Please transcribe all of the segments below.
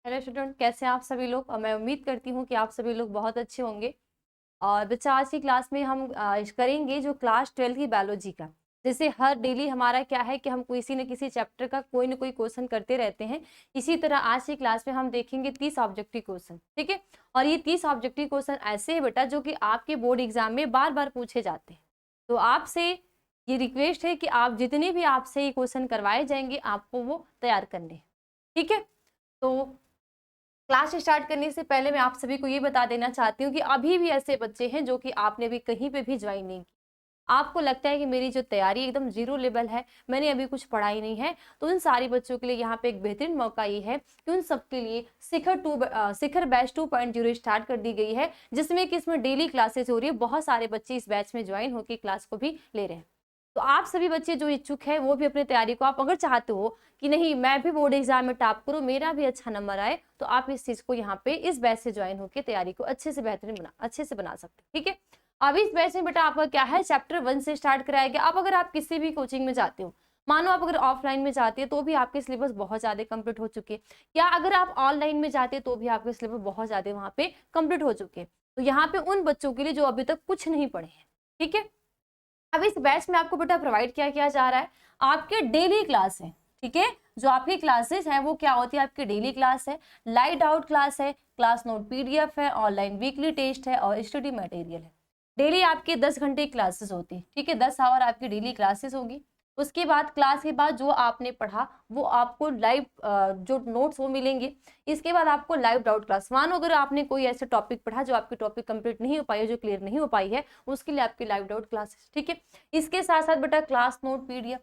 Hello student, कैसे हैं आप सभी लोग। और मैं उम्मीद करती हूँ कि आप सभी लोग बहुत अच्छे होंगे। और बच्चा, आज की क्लास में हम करेंगे जो क्लास 12 की बायोलॉजी का। जैसे हर डेली हमारा क्या है कि हम किसी न किसी चैप्टर का कोई ना कोई क्वेश्चन करते रहते हैं। इसी तरह आज की क्लास में हम देखेंगे 30 ऑब्जेक्टिव क्वेश्चन, ठीक है। और ये 30 ऑब्जेक्टिव क्वेश्चन ऐसे हैं बेटा जो कि आपके बोर्ड एग्जाम में बार बार पूछे जाते हैं। तो आपसे ये रिक्वेस्ट है कि आप जितने भी आपसे ये क्वेश्चन करवाए जाएंगे आपको वो तैयार करने हैं, ठीक है। तो क्लास स्टार्ट करने से पहले मैं आप सभी को ये बता देना चाहती हूँ कि अभी भी ऐसे बच्चे हैं जो कि आपने भी कहीं पे भी ज्वाइन नहीं की। आपको लगता है कि मेरी जो तैयारी एकदम जीरो लेवल है, मैंने अभी कुछ पढ़ा ही नहीं है, तो उन सारी बच्चों के लिए यहाँ पे एक बेहतरीन मौका ये है कि उन सबके लिए शिखर बैच 2.0 स्टार्ट कर दी गई है, जिसमें कि इसमें डेली क्लासेस हो रही है। बहुत सारे बच्चे इस बैच में ज्वाइन होकर क्लास को भी ले रहे हैं। तो आप सभी बच्चे जो इच्छुक है वो भी अपनी तैयारी को, आप अगर चाहते हो कि नहीं मैं भी बोर्ड एग्जाम में टॉप करूं, मेरा भी अच्छा नंबर आए, तो आप इस चीज को यहाँ पे इस बैच से ज्वाइन होकर तैयारी को अच्छे से अच्छे से बना सकते हैं, ठीक है। अब इस बैच में बेटा आपका क्या है, चैप्टर 1 से स्टार्ट कराया गया। अब अगर आप किसी भी कोचिंग में जाते हो, मानो आप अगर ऑफलाइन में जाते हैं तो भी आपके सिलेबस बहुत ज्यादा कंप्लीट हो चुके हैं, या अगर आप ऑनलाइन में जाते हैं तो भी आपके सिलेबस बहुत ज्यादा वहां पे कंप्लीट हो चुके हैं। तो यहाँ पे उन बच्चों के लिए जो अभी तक कुछ नहीं पढ़े हैं, ठीक है। अब इस बैच में आपको बेटा प्रोवाइड क्या किया जा रहा है, आपके डेली क्लास है, ठीक है। जो आपकी क्लासेस हैं वो क्या होती है, आपकी डेली क्लास है, लाइट आउट क्लास है, क्लास नोट पीडीएफ है, ऑनलाइन वीकली टेस्ट है और स्टडी मटेरियल है। डेली आपके 10 घंटे क्लासेस होती है, ठीक है। 10 आवर आपकी डेली क्लासेस होगी। उसके बाद क्लास के बाद जो आपने पढ़ा वो आपको लाइव जो नोट्स वो मिलेंगे। इसके बाद आपको लाइव डाउट क्लास, मानो अगर आपने कोई ऐसा टॉपिक पढ़ा जो आपकी टॉपिक कंप्लीट नहीं हो पाई है, जो क्लियर नहीं हो पाई है, उसके लिए आपकी लाइव डाउट क्लासेस, ठीक है। इसके साथ साथ बेटा क्लास नोट पीडीएफ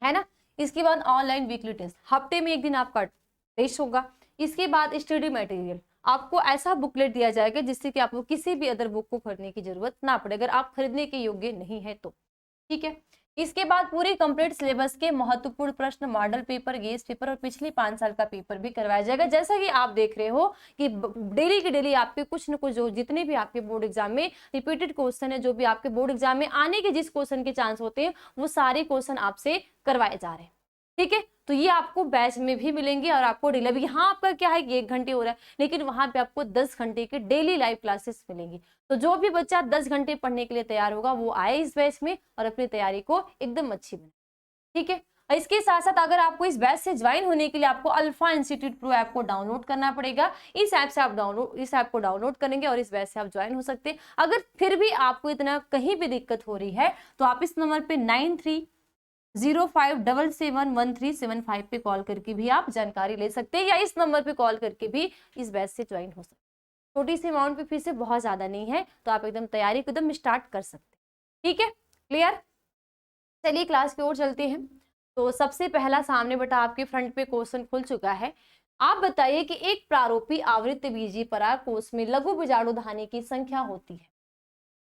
है ना। इसके बाद ऑनलाइन वीकली टेस्ट, हफ्ते में एक दिन आपका टेस्ट होगा। इसके बाद स्टडी मटेरियल, आपको ऐसा बुकलेट दिया जाएगा जिससे कि आपको किसी भी अदर बुक को खरीदने की जरूरत ना पड़े, अगर आप खरीदने के योग्य नहीं है तो, ठीक है। इसके बाद पूरे कंप्लीट सिलेबस के महत्वपूर्ण प्रश्न, मॉडल पेपर, गेस्ट पेपर और पिछले 5 साल का पेपर भी करवाया जाएगा। जैसा कि आप देख रहे हो कि डेली के डेली आपके कुछ न कुछ, जो जितने भी आपके बोर्ड एग्जाम में रिपीटेड क्वेश्चन है, जो भी आपके बोर्ड एग्जाम में आने के जिस क्वेश्चन के चांस होते हैं, वो सारे क्वेश्चन आपसे करवाए जा रहे हैं, ठीक है। तो ये आपको बैच में भी मिलेंगे और आपको डेली, अभी यहाँ आपका क्या है कि 1 घंटे हो रहा है, लेकिन वहां पे आपको 10 घंटे के डेली लाइव क्लासेस मिलेंगी। तो जो भी बच्चा 10 घंटे पढ़ने के लिए तैयार होगा वो आए इस बैच में और अपनी तैयारी को एकदम अच्छी बनाए, ठीक है। और इसके साथ साथ अगर आपको इस बैच से ज्वाइन होने के लिए आपको अल्फा इंस्टीट्यूट प्रो ऐप को डाउनलोड करना पड़ेगा। इस ऐप को डाउनलोड करेंगे और इस बैच से आप ज्वाइन हो सकते हैं। अगर फिर भी आपको इतना कहीं भी दिक्कत हो रही है तो आप इस नंबर पे 9305771375 पे कॉल करके भी आप जानकारी ले सकते हैं, या इस नंबर पे कॉल करके भी इस बैच से ज्वाइन हो सकते हैं। छोटी सी अमाउंट पे फीस है, बहुत ज्यादा नहीं है, तो आप एकदम तैयारी को एकदम स्टार्ट कर सकते हैं, ठीक है। क्लियर। चलिए क्लास की ओर चलते हैं। तो सबसे पहला सामने बेटा आपके फ्रंट पे क्वेश्चन खुल चुका है। आप बताइए कि एक प्रारूपी आवृत्तबीजी परागकोश में लघु बीजाणुधानी की संख्या होती है।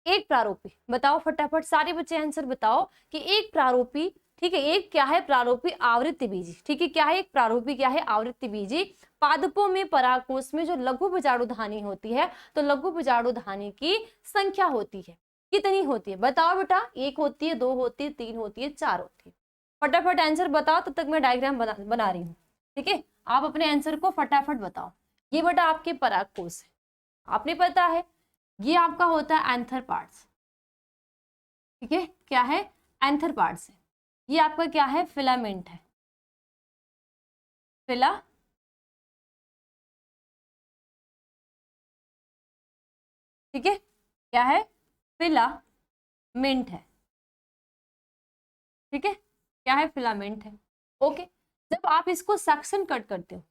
एक प्रारूपी, बताओ फटाफट सारे बच्चे आंसर बताओ कि एक प्रारूपी, ठीक है, एक क्या है, प्रारूपी आवृत्तबीजी, ठीक है। क्या है एक प्रारूपी, क्या है आवृत्तबीजी। पादपों में परागकोश में जो लघु बीजाणुधानी होती है, तो लघु बीजाणुधानी की संख्या होती है, कितनी होती है बताओ बेटा। 1 होती है, 2 होती है, 3 होती है, 4 होती है। फटाफट आंसर बताओ, तब तक मैं डायग्राम बना रही हूँ, ठीक है। आप अपने आंसर को फटाफट बताओ। ये बेटा आपके परागकोश है, आपने पता है ये आपका होता है एंथर पार्ट्स, ठीक है। क्या है, एंथर पार्ट्स है। ये आपका क्या है, फिलामेंट है, फिला, ठीक है। क्या है, फिलामेंट है, ठीक है। क्या है, फिलामेंट है, ओके। जब आप इसको सेक्शन कट करते हो,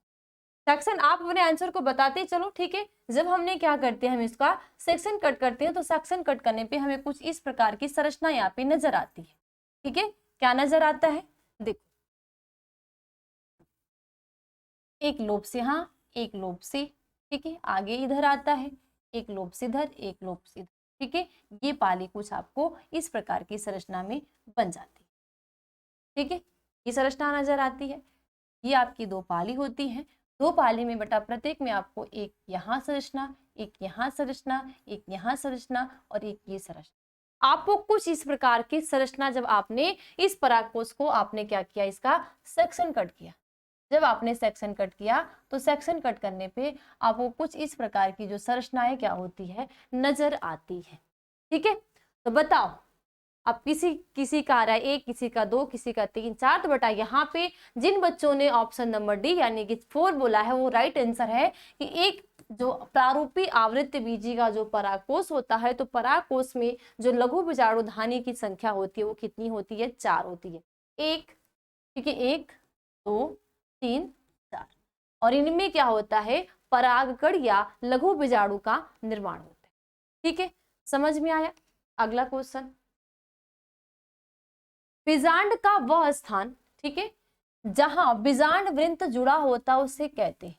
सेक्शन आप अपने आंसर को बताते चलो, ठीक है। जब हमने क्या करते हैं, हम इसका सेक्शन कट करते हैं, तो सेक्शन कट करने पे हमें कुछ इस प्रकार की संरचना यहाँ पे नजर आती है, ठीक है। क्या नजर आता है, देखो, एक लोब से, हाँ एक लोब से, ठीक है, आगे इधर आता है, एक लोब से इधर, एक लोब से इधर, ठीक है। ये पाली कुछ आपको इस प्रकार की संरचना में बन जाती है, ठीक है। ये संरचना नजर आती है। ये आपकी 2 पाली होती हैं। 2 पाली में बेटा प्रत्येक में आपको एक यहाँ संरचना, एक यहाँ संरचना, एक यहाँ संरचना और एक ये संरचना, आपको कुछ इस प्रकार की संरचना, जब आपने इस परागकोश को आपने क्या किया, इसका सेक्शन कट किया, जब आपने सेक्शन कट किया तो सेक्शन कट करने पे आपको कुछ इस प्रकार की जो संरचनाएं क्या होती है, नजर आती है। ठीक है, तो बताओ अब किसी किसी का आ रहा है 1, किसी का 2, किसी का 3, 4, तो बेटा यहाँ पे जिन बच्चों ने ऑप्शन नंबर डी यानी कि 4 बोला है वो राइट आंसर है कि एक जो प्रारूपी आवृत्त बीजी का जो परागकोश होता है, तो परागकोश में जो लघु बीजाणुधानी की संख्या होती है वो कितनी होती है, 4 होती है। एक, ठीक है, 1, 2, 3, 4, और इनमें क्या होता है, परागकण या लघु बीजाणु का निर्माण होता है। ठीक है, समझ में आया। अगला क्वेश्चन, बीजांड का वह स्थान, ठीक है, जहां बीजांड वृंत जुड़ा होता है उसे कहते हैं।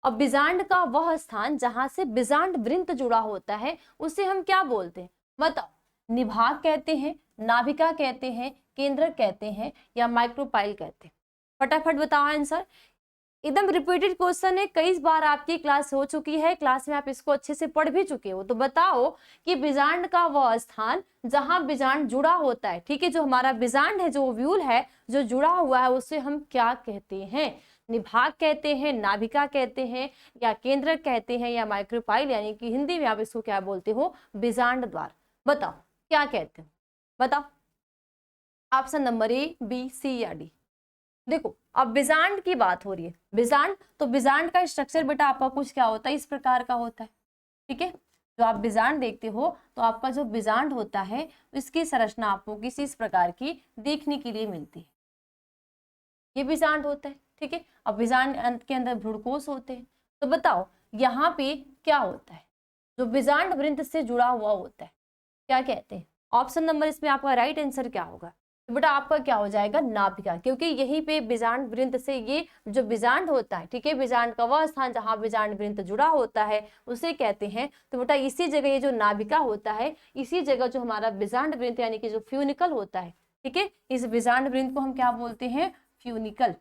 अब बीजांड का वह स्थान जहां से बीजांड वृंत जुड़ा होता है उसे हम क्या बोलते हैं, बताओ। निभाग कहते हैं, नाभिका कहते हैं, केंद्रक कहते हैं, या माइक्रोपाइल कहते हैं। फटाफट बताओ आंसर। एकदम रिपीटेड क्वेश्चन है, कई बार आपकी क्लास हो चुकी है, क्लास में आप इसको अच्छे से पढ़ भी चुके हो। तो बताओ कि बीजांड का वह स्थान जहां बीजांड जुड़ा होता है, ठीक है, जो हमारा बीजांड है, जो ओव्यूल है, जो जुड़ा हुआ है, उसे हम क्या कहते हैं। निभाग कहते हैं, नाभिका कहते हैं, या केंद्रक कहते हैं, या माइक्रोपाइल, यानी कि हिंदी में आप इसको क्या बोलते हो, बीजांड द्वार। बताओ क्या कहते हो, बताओ। Option number A, B, C या डी। देखो अब बीजांड की बात हो रही है, बीजांड, तो बीजांड का स्ट्रक्चर बेटा आपका कुछ क्या होता है, इस प्रकार का होता है। ठीक है, जो आप बीजांड देखते हो तो आपका जो बीजांड होता है इसकी संरचना आपको किसी इस प्रकार की देखने के लिए मिलती है। ये बीजांड होता है। ठीक है, अब बीजांड के अंदर भ्रूणकोश होते हैं। तो बताओ यहाँ पे क्या होता है, जो बीजांड वृंत से जुड़ा हुआ होता है, क्या कहते हैं। ऑप्शन नंबर इसमें आपका राइट आंसर क्या होगा, तो बेटा आपका क्या हो जाएगा, नाभिका, क्योंकि यहीं पे बीजांड वृंत से ये जो बीजांड होता है, ठीक है, बीजांड का वह स्थान जहां बीजांड वृंत जुड़ा होता है उसे कहते हैं। तो बेटा इसी जगह ये जो नाभिका होता है, इसी जगह जो हमारा बीजांड वृंत यानी कि जो फ्यूनिकल होता है, ठीक है, इस बीजांड वृंत को हम क्या बोलते हैं, फ्यूनिकल।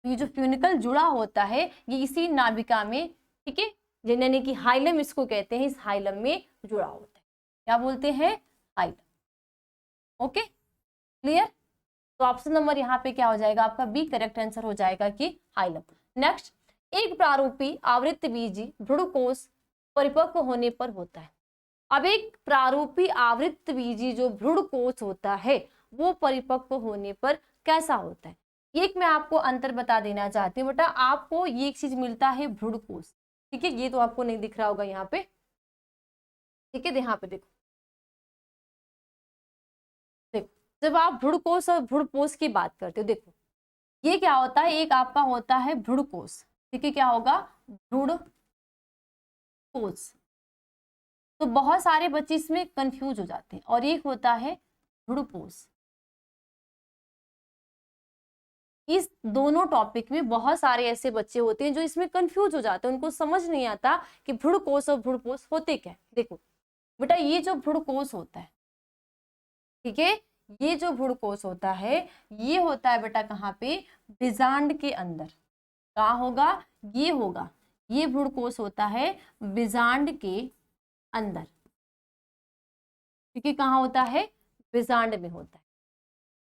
ये जो फ्यूनिकल जुड़ा होता है ये इसी नाभिका में, ठीक है, यानी कि हाइलम इसको कहते हैं, इस हाइलम में जुड़ा होता है। क्या बोलते हैं, हाइलम। Okay, clear. तो ऑप्शन नंबर यहाँ पे क्या हो जाएगा आपका, बी करेक्ट आंसर हो जाएगा कि हाइलम। नेक्स्ट, एक प्रारूपी आवृत्त बीजी भ्रूणकोश परिपक्व होने पर होता है। अब एक प्रारूपी आवृत्त बीजी जो भ्रूणकोश होता है वो परिपक्व होने पर कैसा होता है। एक मैं आपको अंतर बता देना चाहती हूँ बेटा, आपको ये एक चीज मिलता है भ्रूणकोश, ठीक है, ये तो आपको नहीं दिख रहा होगा यहाँ पे, ठीक है, यहाँ पे देखो, देखो जब आप भ्रूणकोश और भ्रूणपोष की बात करते हो, देखो ये क्या होता है, एक आपका होता है भ्रूणकोश, ठीक है, क्या होगा, भ्रूणकोश। तो बहुत सारे बच्चे इसमें कंफ्यूज हो जाते हैं, और एक होता है भ्रूणपोष। इस दोनों टॉपिक में बहुत सारे ऐसे बच्चे होते हैं जो इसमें कंफ्यूज हो जाते हैं, उनको समझ नहीं आता कि भ्रूणकोश और भ्रूणपोष होते क्या। देखो बेटा ये जो भ्रूणकोश होता है, ठीक है, ये जो भ्रूणकोश होता है ये होता है बेटा कहाँ पे, बीजांड के अंदर। कहाँ होगा, ये होगा, ये भ्रूणकोश होता है बीजांड के अंदर, ठीक है, कहाँ होता है, बीजांड में होता है।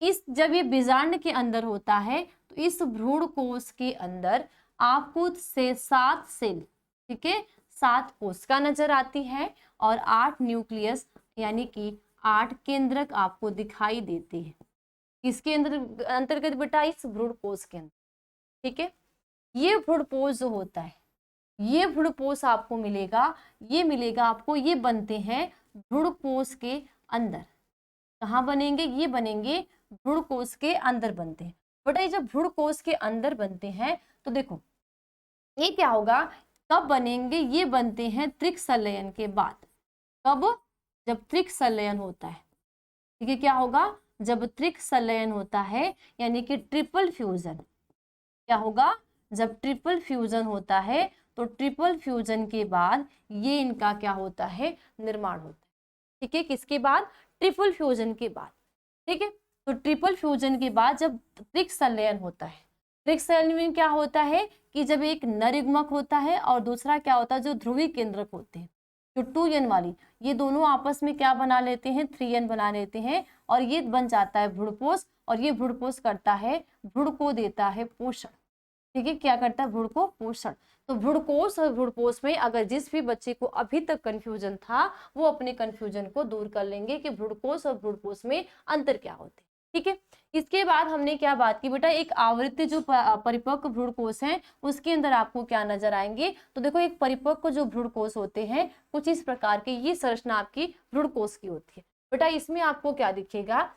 इस जब ये बीजांड के अंदर होता है तो इस भ्रूणकोश के अंदर आपको से 7 सेल, ठीक है, 7 कोशिका नजर आती है और 8 न्यूक्लियस यानी कि 8 केंद्रक आपको दिखाई देते हैं। इसके अंदर अंतर्गत बेटा इस भ्रूणकोश के अंदर, ठीक है, ये भ्रूणकोश जो होता है, ये भ्रूणकोश आपको मिलेगा, ये मिलेगा आपको, ये बनते हैं भ्रूणकोश के अंदर। कहाँ बनेंगे, ये बनेंगे भ्रूणकोश के अंदर बनते हैं। बेटा ये जब भ्रूणकोश के अंदर बनते हैं तो देखो ये क्या होगा, कब बनेंगे, ये बनते हैं त्रिक संलयन के बाद। कब, जब त्रिक संलयन होता है, ठीक है, क्या होगा, जब त्रिक संलयन होता है यानी कि ट्रिपल फ्यूजन। क्या होगा, जब ट्रिपल फ्यूजन होता है तो ट्रिपल फ्यूजन के बाद ये इनका क्या होता है, निर्माण होता है। ठीक है, किसके बाद, ट्रिपल फ्यूजन के बाद। ठीक है, तो ट्रिपल फ्यूजन के बाद जब त्रिक संलयन होता है, त्रिक संलयन में क्या होता है कि जब एक नर युग्मक होता है और दूसरा क्या होता है, जो ध्रुवीय केंद्रक होते हैं, जो 2n वाली, ये दोनों आपस में क्या बना लेते हैं, 3n बना लेते हैं, और ये बन जाता है भ्रूणपोष, और ये भ्रूणपोष करता है, भ्रूण को देता है पोषण। ठीक है, क्या करता है, भ्रूण को पोषण। तो भ्रूणकोष और भ्रूणपोष में अगर जिस भी बच्चे को अभी तक कंफ्यूजन था, वो अपने कंफ्यूजन को दूर कर लेंगे कि भ्रूणकोष और भ्रूणपोष में अंतर क्या होते हैं। ठीक है, इसके बाद हमने क्या बात की बेटा, एक आवृत्ति जो परिपक्व भ्रूणकोष है उसके अंदर आपको क्या नजर आएंगे। तो देखो, एक परिपक्व जो भ्रूणकोष होते हैं कुछ इस प्रकार के, ये संरचना आपकी भ्रूणकोष की होती है बेटा। इसमें आपको क्या दिखेगा,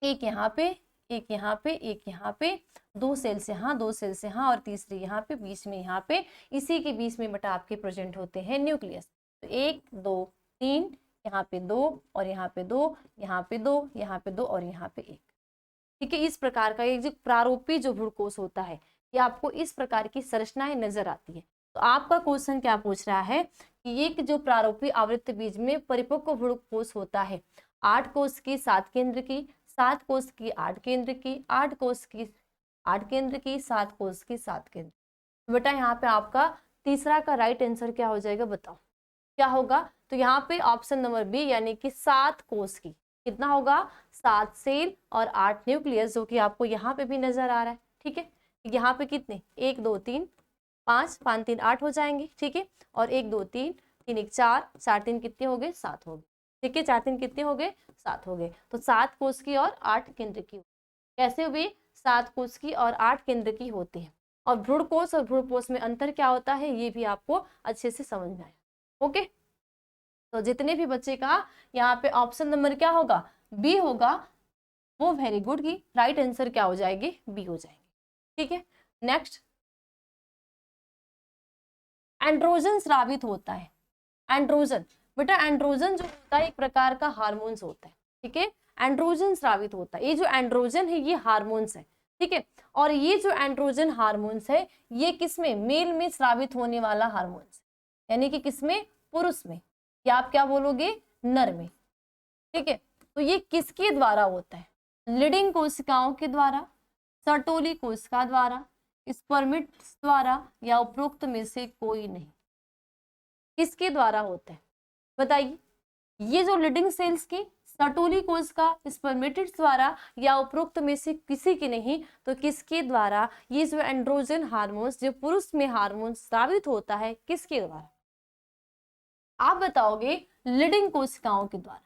एक यहाँ पे, एक यहाँ पे, एक यहाँ पे, 2 सेल्स यहाँ, 2 सेल्स यहाँ, और तीसरी यहाँ पे, बीच में यहाँ पे, इसी के बीच में बेटा आपके प्रेजेंट होते हैं न्यूक्लियस। तो 1 2 3, यहाँ पे 2, और यहाँ पे 2, यहाँ पे 2, यहाँ पे 2, और यहाँ पे 1। ठीक है, इस प्रकार का एक जो प्रारूपी जो भ्रूणकोष होता है, ये आपको इस प्रकार की संरचनाएं नजर आती है। तो आपका क्वेश्चन क्या पूछ रहा है कि एक जो प्रारूपी आवृत्त बीज में परिपक्व भ्रूणकोष होता है, 8 कोष की 7 केंद्र की, 7 कोष की 8 केंद्र की, 8 कोष की 8 केंद्र की, 7 कोष की 7 केंद्र। तो बेटा यहाँ पे आपका तीसरा का राइट आंसर क्या हो जाएगा, बताओ क्या होगा। तो यहाँ पे ऑप्शन नंबर बी, यानी कि 7 कोष की, कितना होगा, 7 सेल और 8 न्यूक्लियस, जो कि आपको यहाँ पे भी नजर आ रहा है। ठीक है, यहाँ पे कितने, 1 2 3 5, 5 3 8 हो जाएंगे। ठीक है, और 1 2 3 3 1 4, 4 3 कितने हो गए, 7 हो गए। ठीक है, 4 3 कितने हो गए, 7 हो गए। तो 7 कोष की और 8 केंद्र की, कैसे हुए, 7 कोष की और 8 केंद्र की होती है। और भ्रूणकोष और भ्रूणपोष में अंतर क्या होता है, ये भी आपको अच्छे से समझ में आया। ओके, तो जितने भी बच्चे का यहाँ पे ऑप्शन नंबर क्या होगा, बी होगा, वो वेरी गुड की राइट आंसर क्या हो जाएगी, बी हो जाएगी। ठीक है, नेक्स्ट, एंड्रोजन स्रावित होता है। एंड्रोजन बेटा, एंड्रोजन जो होता है एक प्रकार का हार्मोन्स होता है। ठीक है, एंड्रोजन स्रावित होता है। ये जो एंड्रोजन है ये हार्मोन्स है। ठीक है, और ये जो एंड्रोजन हार्मोन्स है ये किसमें, मेल में स्रावित होने वाला हार्मोन्स, यानी कि किसमें, पुरुष में, या आप क्या बोलोगे, नर में। ठीक है, तो ये किसके द्वारा होता है, लीडिंग कोशिकाओं के द्वारा, सर्टोली कोशिका द्वारा, स्पर्मिट्स द्वारा, या उपरोक्त में से कोई नहीं। किसके द्वारा होता है बताइए, ये जो लीडिंग सेल्स की, सर्टोली कोशिका, स्पर्मेटिड्स द्वारा, या उपरोक्त में से किसी के नहीं। तो किसके द्वारा, ये जो एंड्रोजन हार्मोन्स जो पुरुष में हार्मोन स्रावित होता है, किसके द्वारा, आप बताओगे, लीडिंग कोशिकाओं के द्वारा।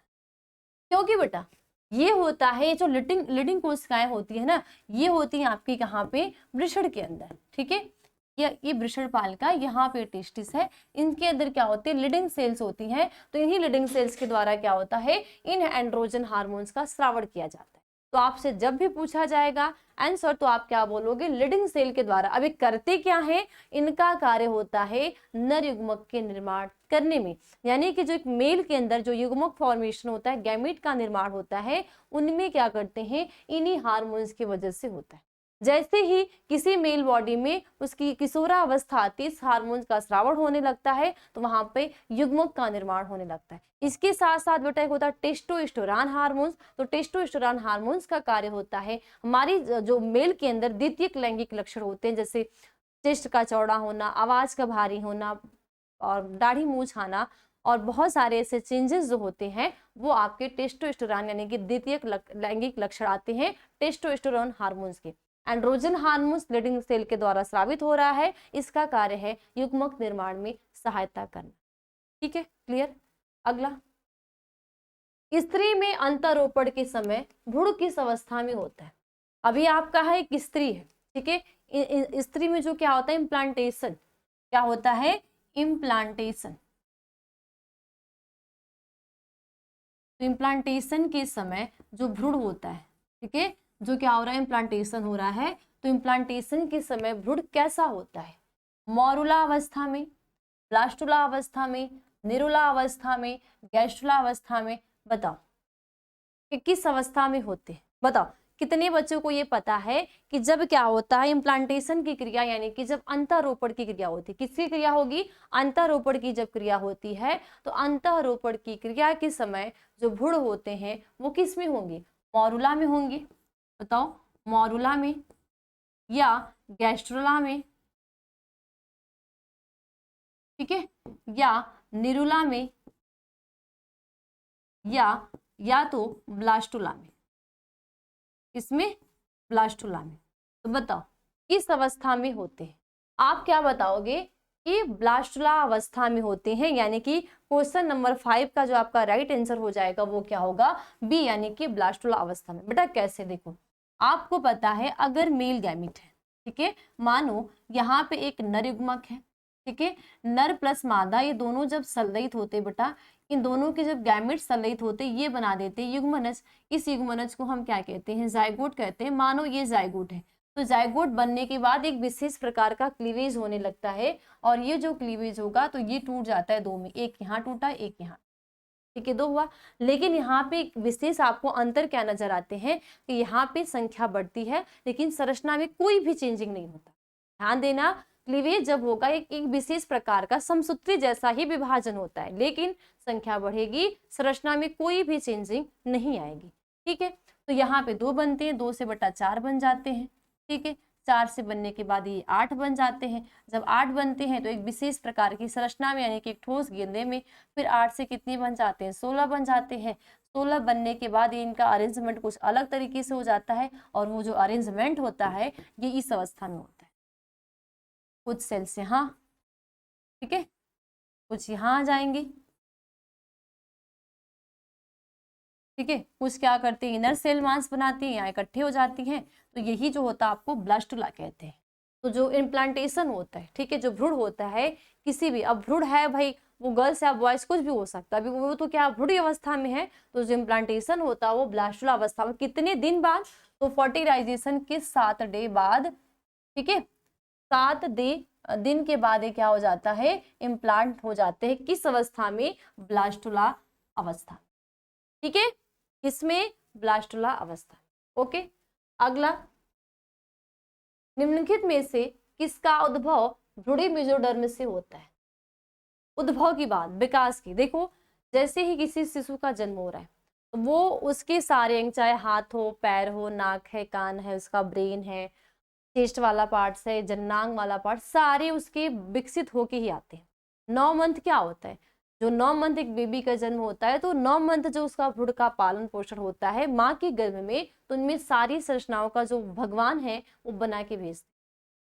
क्योंकि बेटा ये होता है, जो लीडिंग कोशिकाएं होती है ना, ये होती है आपकी कहाँ पे, वृषण के अंदर। ठीक है, ये वृषणपाल का यहाँ पे टेस्टिस है, इनके अंदर क्या होते हैं, लीडिंग सेल्स होती हैं। तो इन्हीं लीडिंग सेल्स के द्वारा क्या होता है, इन एंड्रोजन हार्मोन्स का स्रावण किया जाता है। तो आपसे जब भी पूछा जाएगा आंसर, तो आप क्या बोलोगे, लीडिंग सेल के द्वारा। अभी करते क्या है, इनका कार्य होता है नर युग्मक के निर्माण करने में, यानी कि जो एक मेल के अंदर जो युग्मक फॉर्मेशन होता है, गैमीट का निर्माण होता है, उनमें क्या करते हैं, इन्हीं हार्मोन्स की वजह से होता है। जैसे ही किसी मेल बॉडी में उसकी किशोरावस्था आती है, इस हार्मोन का स्रावण होने लगता है, तो वहां पे युग्मक का निर्माण होने लगता है। इसके साथ साथ बेटा एक होता है टेस्टोस्टेरोन हार्मोन्स। तो टेस्टोस्टेरोन हार्मोन्स का कार्य होता है, हमारी जो मेल के अंदर द्वितीयक लैंगिक लक्षण होते हैं, जैसे चेस्ट का चौड़ा होना, आवाज का भारी होना, और दाढ़ी मूंछ आना, और बहुत सारे ऐसे चेंजेस जो होते हैं, वो आपके टेस्टोस्टेरोन यानी कि द्वितीयक लैंगिक लक्षण आते हैं टेस्टोस्टेरोन हार्मोन्स के। एंड्रोजन हार्मोन्स लीडिंग सेल के द्वारा स्रावित हो रहा है, इसका कार्य है युग्मक निर्माण में सहायता करना। ठीक है, क्लियर। अगला, स्त्री में अंतरोपण के समय भ्रूण किस अवस्था में होता है। अभी आपका है एक स्त्री है, ठीक है, स्त्री में जो क्या होता है, इम्प्लांटेशन, क्या होता है, इम्प्लांटेशन। इम्प्लांटेशन के समय जो भ्रूण होता है, ठीक है, जो क्या हो रहा है, इम्प्लांटेशन हो रहा है, तो इम्प्लांटेशन के समय भ्रूण कैसा होता है, मॉरुला अवस्था में, ब्लास्टुला अवस्था में, निरुला अवस्था में, गैस्ट्रुला अवस्था में, बताओ कि किस अवस्था में होते हैं। बताओ कितने बच्चों को ये पता है कि जब क्या होता है, इम्प्लांटेशन की क्रिया, यानी कि जब अंतरोपण की क्रिया होती है, किसकी क्रिया होगी, अंतरोपण की जब क्रिया होती है, तो अंतरोपण की क्रिया के समय जो भ्रूण होते हैं वो किस में होंगे, मॉरुला में होंगे। बताओ, मॉरुला में या गैस्ट्रुला में, ठीक है, या निरुला में या तो ब्लास्टुला में, इसमें ब्लास्टुला में। तो बताओ किस अवस्था में होते हैं? आप क्या बताओगे कि ब्लास्टुला अवस्था में होते हैं, यानी कि क्वेश्चन नंबर 5 का जो आपका राइट आंसर हो जाएगा वो क्या होगा? बी, यानी कि ब्लास्टुला अवस्था में। बेटा कैसे? देखो आपको पता है अगर मेल गैमिट है, ठीक है, मानो यहाँ पे एक नर युग्मक है, ठीक है, नर प्लस मादा ये दोनों जब संलयित होते बेटा, इन दोनों के जब गैमेट संलयित होते ये बना देते युग्मनज। इस युग्मनज को हम क्या कहते हैं? जाइगोट कहते हैं। मानो ये जाइगोट है, तो जाइगोट बनने के बाद एक विशेष प्रकार का क्लीवेज होने लगता है, और ये जो क्लीवेज होगा तो ये टूट जाता है दो में, एक यहाँ टूटा एक यहाँ, ठीक है, दो हुआ। लेकिन यहाँ पे एक विशेष आपको अंतर क्या नजर आते हैं कि यहाँ पे संख्या बढ़ती है लेकिन संरचना में कोई भी चेंजिंग नहीं होता। ध्यान देना, क्लीवेज जब होगा एक विशेष प्रकार का समसूत्री जैसा ही विभाजन होता है, लेकिन संख्या बढ़ेगी, संरचना में कोई भी चेंजिंग नहीं आएगी, ठीक है। तो यहाँ पे 2 बनते हैं, 2 से बटा 4 बन जाते हैं, ठीक है, 4 से बनने के बाद ये 8 बन जाते हैं। जब 8 बनते हैं तो एक विशेष प्रकार की संरचना में, यानी कि एक ठोस गेंदे में, फिर 8 से कितने बन जाते हैं? 16 बन जाते हैं। 16 बनने के बाद ये इनका अरेंजमेंट कुछ अलग तरीके से हो जाता है, और वो जो अरेंजमेंट होता है ये इस अवस्था में होता है। कुछ सेल्स यहाँ, ठीक है, कुछ यहाँ आ जाएंगे, ठीक है, कुछ क्या करते हैं? इनर सेल मास बनाती हैं, यहाँ इकट्ठे हो जाती हैं, तो यही जो होता है आपको ब्लास्टुला कहते हैं। तो जो इम्प्लांटेशन होता है, ठीक है, जो भ्रूण होता है किसी भी, अब भ्रूण है भाई वो गर्ल्स या बॉयज कुछ भी हो सकता है, अभी वो तो क्या भ्रूण अवस्था में है, तो जो इम्प्लांटेशन होता है वो ब्लास्टुला अवस्था में। कितने दिन बाद? तो फर्टिलाइजेशन के 7 डे बाद, ठीक है, 7 दिन के बाद ये क्या हो जाता है? इम्प्लांट हो जाते हैं। किस अवस्था में? ब्लास्टुला अवस्था, ठीक है, इसमें ब्लास्टुला अवस्था। ओके, अगला, निम्नलिखित में से किसका उद्भव भ्रूणी मेसोडर्म से होता है? उद्भव की बात, विकास की, देखो जैसे ही किसी शिशु का जन्म हो रहा है तो वो उसके सारे अंग, चाहे हाथ हो, पैर हो, नाक है, कान है, उसका ब्रेन है, चेस्ट वाला पार्ट्स है, जननांग वाला पार्ट, सारे उसके विकसित होके ही आते हैं। 9 मंथ क्या होता है? जो 9 मंथ एक बेबी का जन्म होता है, तो 9 मंथ जो उसका भ्रूण का पालन पोषण होता है माँ के गर्भ में, तो उनमें सारी संरचनाओं का जो भगवान है वो बना के भेजते,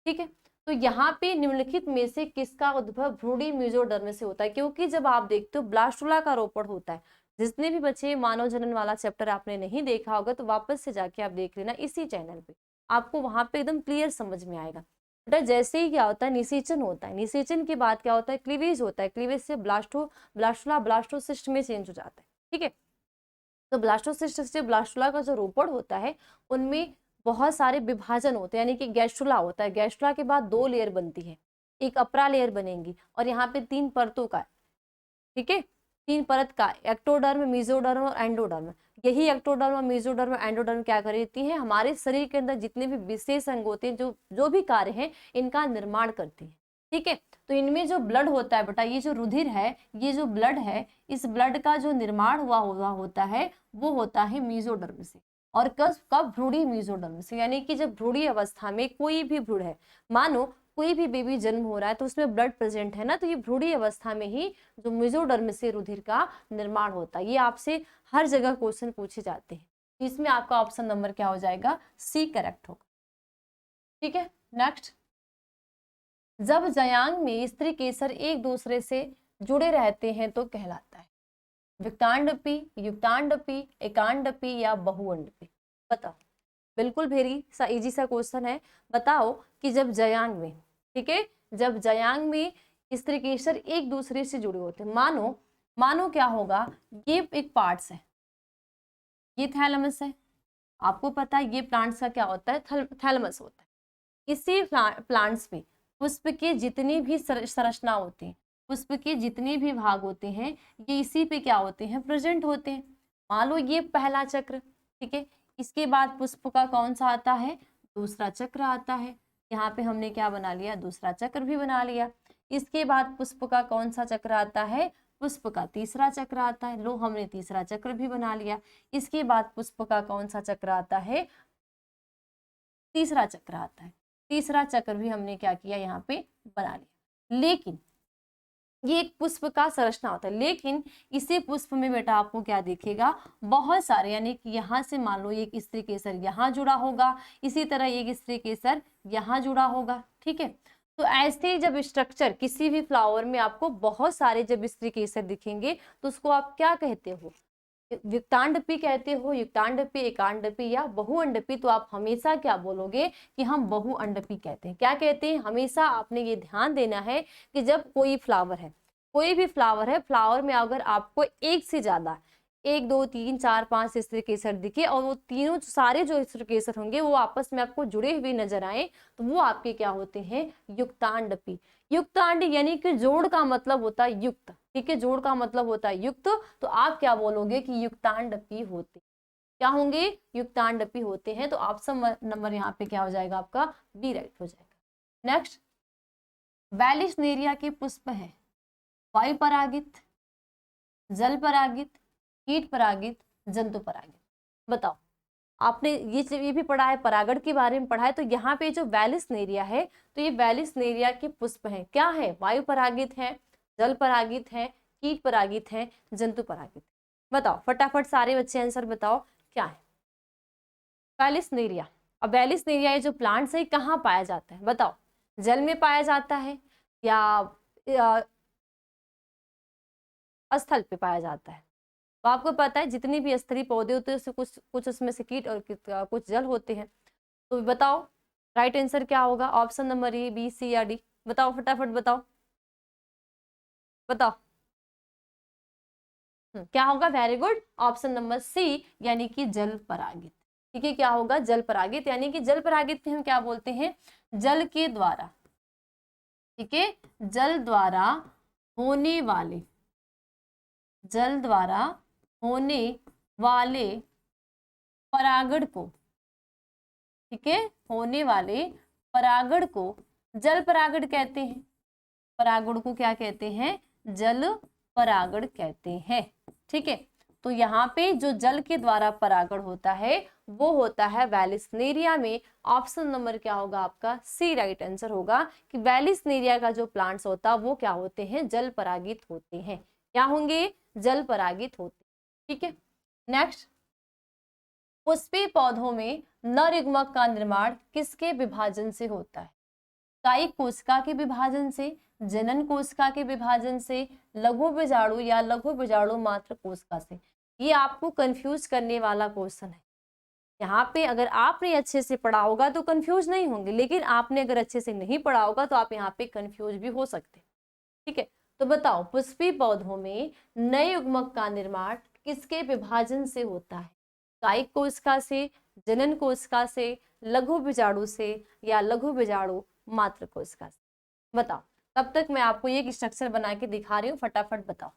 ठीक है। तो यहाँ पे निम्नलिखित में से किसका उद्भव भ्रूणी मेसोडर्म से होता है? क्योंकि जब आप देखते हो ब्लास्टुला का रोपण होता है, जितने भी बच्चे मानव जनन वाला चैप्टर आपने नहीं देखा होगा तो वापस से जाके आप देख लेना इसी चैनल पे, आपको वहां पे एकदम क्लियर समझ में आएगा। बेटा जैसे ही क्या होता है? निषेचन होता है, निषेचन के बाद क्या होता है? क्लीवेज होता है, क्लीवेज से ब्लास्टुला ब्लास्टोसिस्ट में चेंज हो जाता है, ठीक है। तो ब्लास्टोसिस्ट से ब्लास्टुला का जो रोपण होता है उनमें बहुत सारे विभाजन होते हैं, यानी कि गैस्ट्रुला होता है। गैस्ट्रुला के बाद 2 लेयर बनती है, एक अपरा लेयर बनेगी, और यहाँ पे 3 परतों का, ठीक है, 3 परत का, एक्टोडर्म, मेसोडर्म और एंडोडर्म। यही एक्टोडर्म, मेसोडर्म, एंडोडर्म क्या करती है? हमारे शरीर के अंदर जितने भी विशेष अंग होते हैं, जो भी कार्य हैं, इनका निर्माण करती है, ठीक है। तो इनमें जो ब्लड होता है बेटा, ये जो रुधिर है, ये जो ब्लड है, इस ब्लड का जो निर्माण हुआ होता है वो होता है मेसोडर्म से। और कब? भ्रूणी मेसोडर्म से, यानी कि जब भ्रूणी अवस्था में कोई भी भ्रूण है, मानो कोई भी बेबी जन्म हो रहा है तो उसमें ब्लड प्रेजेंट है ना, तो ये भ्रूणी अवस्था में ही जो मेसोडर्म से रुधिर का निर्माण होता है। ये आपसे हर जगह क्वेश्चन पूछे जाते हैं, तो इसमें आपका ऑप्शन नंबर क्या हो जाएगा? सी करेक्ट होगा, ठीक है। नेक्स्ट, जब जयांग में स्त्री केसर एक दूसरे से जुड़े रहते हैं तो कहलाता है विक्तांडपी, युक्तांडपी, एकांडपी या बहुअंडपी? बताओ, बिल्कुल वेरी इजी सा क्वेश्चन है। बताओ कि जब जयांग में, ठीक है, जब जयांग में स्त्रीकेसर एक दूसरे से जुड़े होते हैं, मानो क्या होगा? ये एक पार्ट्स है, ये थैलमस है, आपको पता है ये प्लांट्स का क्या होता है? थैलमस होता है। इसी प्लांट्स में पुष्प के जितनी भी संरचना होती है, पुष्प के जितने भी भाग होते हैं, ये इसी पे क्या होते हैं? प्रेजेंट होते हैं। मान लो ये पहला चक्र, ठीक है, इसके बाद पुष्प का कौन सा आता है? दूसरा चक्र आता है। यहाँ पे हमने क्या बना लिया? दूसरा चक्र भी बना लिया। इसके बाद पुष्प का कौन सा चक्र आता है? पुष्प का तीसरा चक्र आता है। लो, हमने तीसरा चक्र भी बना लिया। इसके बाद पुष्प का कौन सा चक्र आता है? तीसरा चक्र आता है। तीसरा चक्र भी हमने क्या किया? यहाँ पे बना लिया। लेकिन ये एक पुष्प का संरचना होता है, लेकिन इसी पुष्प में बेटा आपको क्या दिखेगा, बहुत सारे, यानी कि यहाँ से मान लो एक स्त्री केसर यहाँ जुड़ा होगा, इसी तरह एक स्त्री केसर यहाँ जुड़ा होगा, ठीक है। तो ऐसे जब स्ट्रक्चर किसी भी फ्लावर में आपको बहुत सारे जब स्त्री केसर दिखेंगे तो उसको आप क्या कहते हो, युक्तांडपी कहते हो, युक्तांडपी, एकांडपी या बहुअंडपी। तो आप हमेशा क्या बोलोगे कि हम बहुअंडपी कहते हैं। क्या कहते हैं, हमेशा आपने ये ध्यान देना है कि जब कोई फ्लावर है, कोई भी फ्लावर है, फ्लावर में अगर आपको एक से ज्यादा, 1 2 3 4 5 स्त्री केसर दिखे और वो तीनों सारे जो स्त्री केसर होंगे वो आपस में आपको जुड़े हुए नजर आए, तो वो आपके क्या होते हैं, युक्तांडपी। युक्तांड यानी कि जोड़ का मतलब होता है युक्त, ठीक है, जोड़ का मतलब होता है युक्त। तो आप क्या बोलोगे कि युक्तांडपी होते, क्या होंगे, युक्तांडपी होते हैं। तो ऑप्शन नंबर यहाँ पे क्या हो जाएगा आपका, बी राइट हो जाएगा। नेक्स्ट, वैलिसनेरिया के पुष्प है वायु परागित, जल परागित, कीट परागित, जंतु परागित। बताओ, आपने ये भी पढ़ा है, परागण के बारे में पढ़ा है। तो यहाँ पे जो वैलिसनेरिया है, तो ये वैलिसनेरिया के पुष्प हैं, क्या है, वायु परागित है, जल परागित है, कीट परागित है, जंतु परागित। बताओ फटाफट सारे बच्चे आंसर बताओ क्या है वैलिसनेरिया। अब वैलिसनेरिया ये जो प्लांट्स है कहाँ पाया जाता है, बताओ, जल में पाया जाता है या स्थल पे पाया जाता है। तो आपको पता है जितने भी स्तरीय पौधे होते हैं उससे कुछ कुछ उसमें से कीट और कुछ जल होते हैं। तो बताओ राइट आंसर क्या होगा, option number A, B, C या डी। बताओ फटाफट बताओ, बताओ। क्या होगा, very good, option number C, यानी कि जल परागित। ठीक है, क्या होगा, जल परागित, यानी कि जल परागित हम क्या बोलते हैं, जल के द्वारा, ठीक है, जल द्वारा होने वाले, जल द्वारा होने वाले परागण को, ठीक है, होने वाले परागण को जल परागण कहते हैं। परागण को क्या कहते हैं, जल परागण कहते हैं, ठीक है। तो यहाँ पे जो जल के द्वारा परागण होता है वो होता है वैलिसनेरिया में। ऑप्शन नंबर क्या होगा आपका, सी राइट आंसर होगा कि वैलिसनेरिया का जो प्लांट्स होता है वो क्या होते हैं, जल परागित होते हैं। क्या होंगे, जल परागित होते, ठीक है। नेक्स्ट, पुष्पीय पौधों में नर युग्मक का निर्माण किसके विभाजन से होता है, कायिक कोशिका के विभाजन से, जनन कोशिका के विभाजन से, लघु बीजाणु या लघु बीजाणु मात्र कोशिका से। ये आपको कंफ्यूज करने वाला क्वेश्चन है। यहाँ पे अगर आपने अच्छे से पढ़ा होगा तो कंफ्यूज नहीं होंगे, लेकिन आपने अगर अच्छे से नहीं पढ़ा होगा तो आप यहाँ पे कंफ्यूज भी हो सकते हैं, ठीक है। तो बताओ, पुष्पीय पौधों में नए युग्मक का निर्माण किसके विभाजन से होता है, कायिक कोशिका से, जनन कोशिका से, लघु बीजाणु से या लघु बीजाणु मात्र कोशिका से। बताओ, तब तक मैं आपको एक स्ट्रक्चर बना के दिखा रही हूँ, फटाफट बताओ,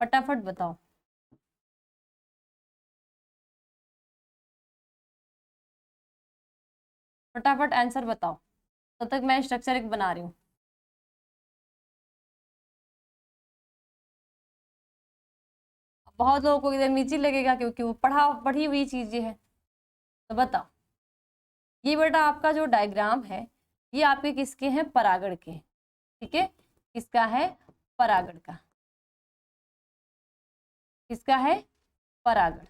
फटाफट बताओ। फटाफट आंसर बताओ, तब तक मैं स्ट्रक्चर एक बना रही हूँ। बहुत लोगों को इधर नीचे लगेगा क्योंकि वो पढ़ी हुई चीजें हैं। तो बताओ, ये बेटा आपका जो डायग्राम है ये आपके किसके हैं, परागण के, ठीक है। किसका है, परागण का, किसका है, परागण,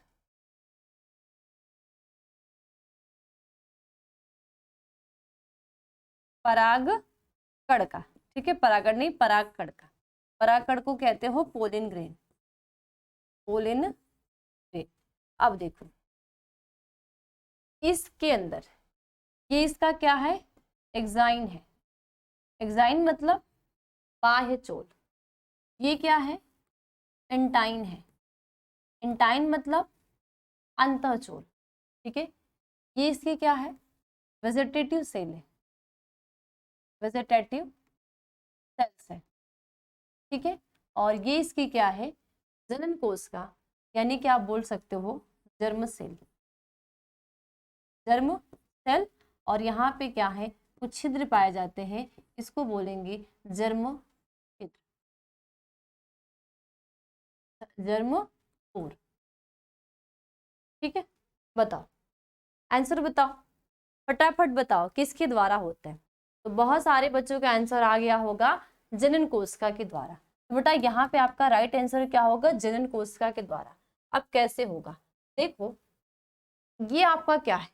परागकण का, ठीक है, परागण नहीं, परागकण का। परागकण को कहते हो पोलिन ग्रेन, पोलिन ग्रेन। अब देखो इसके अंदर ये इसका क्या है, एक्साइन है, एक्साइन मतलब बाह्य चोल। ये क्या है, एंटाइन है, एंटाइन मतलब अंतःचोल, ठीक है। ये इसकी क्या है, वेजिटेटिव सेल है, वेजिटेटिव सेल्स है, ठीक है। और ये इसकी क्या है, जनन कोशिका, यानी कि आप बोल सकते हो जर्म सेल, जर्म सेल। और यहाँ पे क्या है, कुछ छिद्र पाए जाते हैं, इसको बोलेंगे जर्म छिद्र, जर्मपोर, ठीक है। बताओ आंसर बताओ, फटाफट बताओ किसके द्वारा होता है। तो बहुत सारे बच्चों का आंसर आ गया होगा जनन कोशिका के द्वारा। तो बेटा यहाँ पे आपका राइट आंसर क्या होगा, जनन कोशिका के द्वारा। अब कैसे होगा, देखो ये आपका क्या है,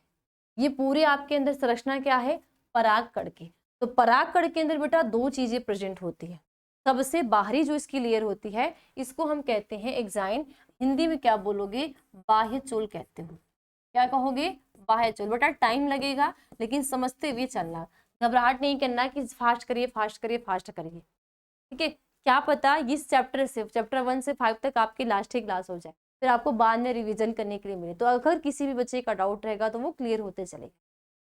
ये पूरे आपके अंदर संरचना क्या है, पराग कण की। तो पराग कण के अंदर बेटा दो चीजें प्रेजेंट होती है। सबसे बाहरी जो इसकी लेयर होती है इसको हम कहते हैं एक्साइन, हिंदी में क्या बोलोगे, बाह्य चोल कहते हो। क्या कहोगे, बाह्य चोल। बेटा टाइम लगेगा लेकिन समझते हुए चलना, घबराहट नहीं करना कि फास्ट करिए फास्ट करिए फास्ट करिए, ठीक है। क्या पता इस चैप्टर से, चैप्टर 1 से 5 तक आपकी लास्ट ही क्लास हो जाए, फिर आपको बाद में रिवीजन करने के लिए मिले। तो अगर किसी भी बच्चे का डाउट रहेगा तो वो क्लियर होते चलेगा,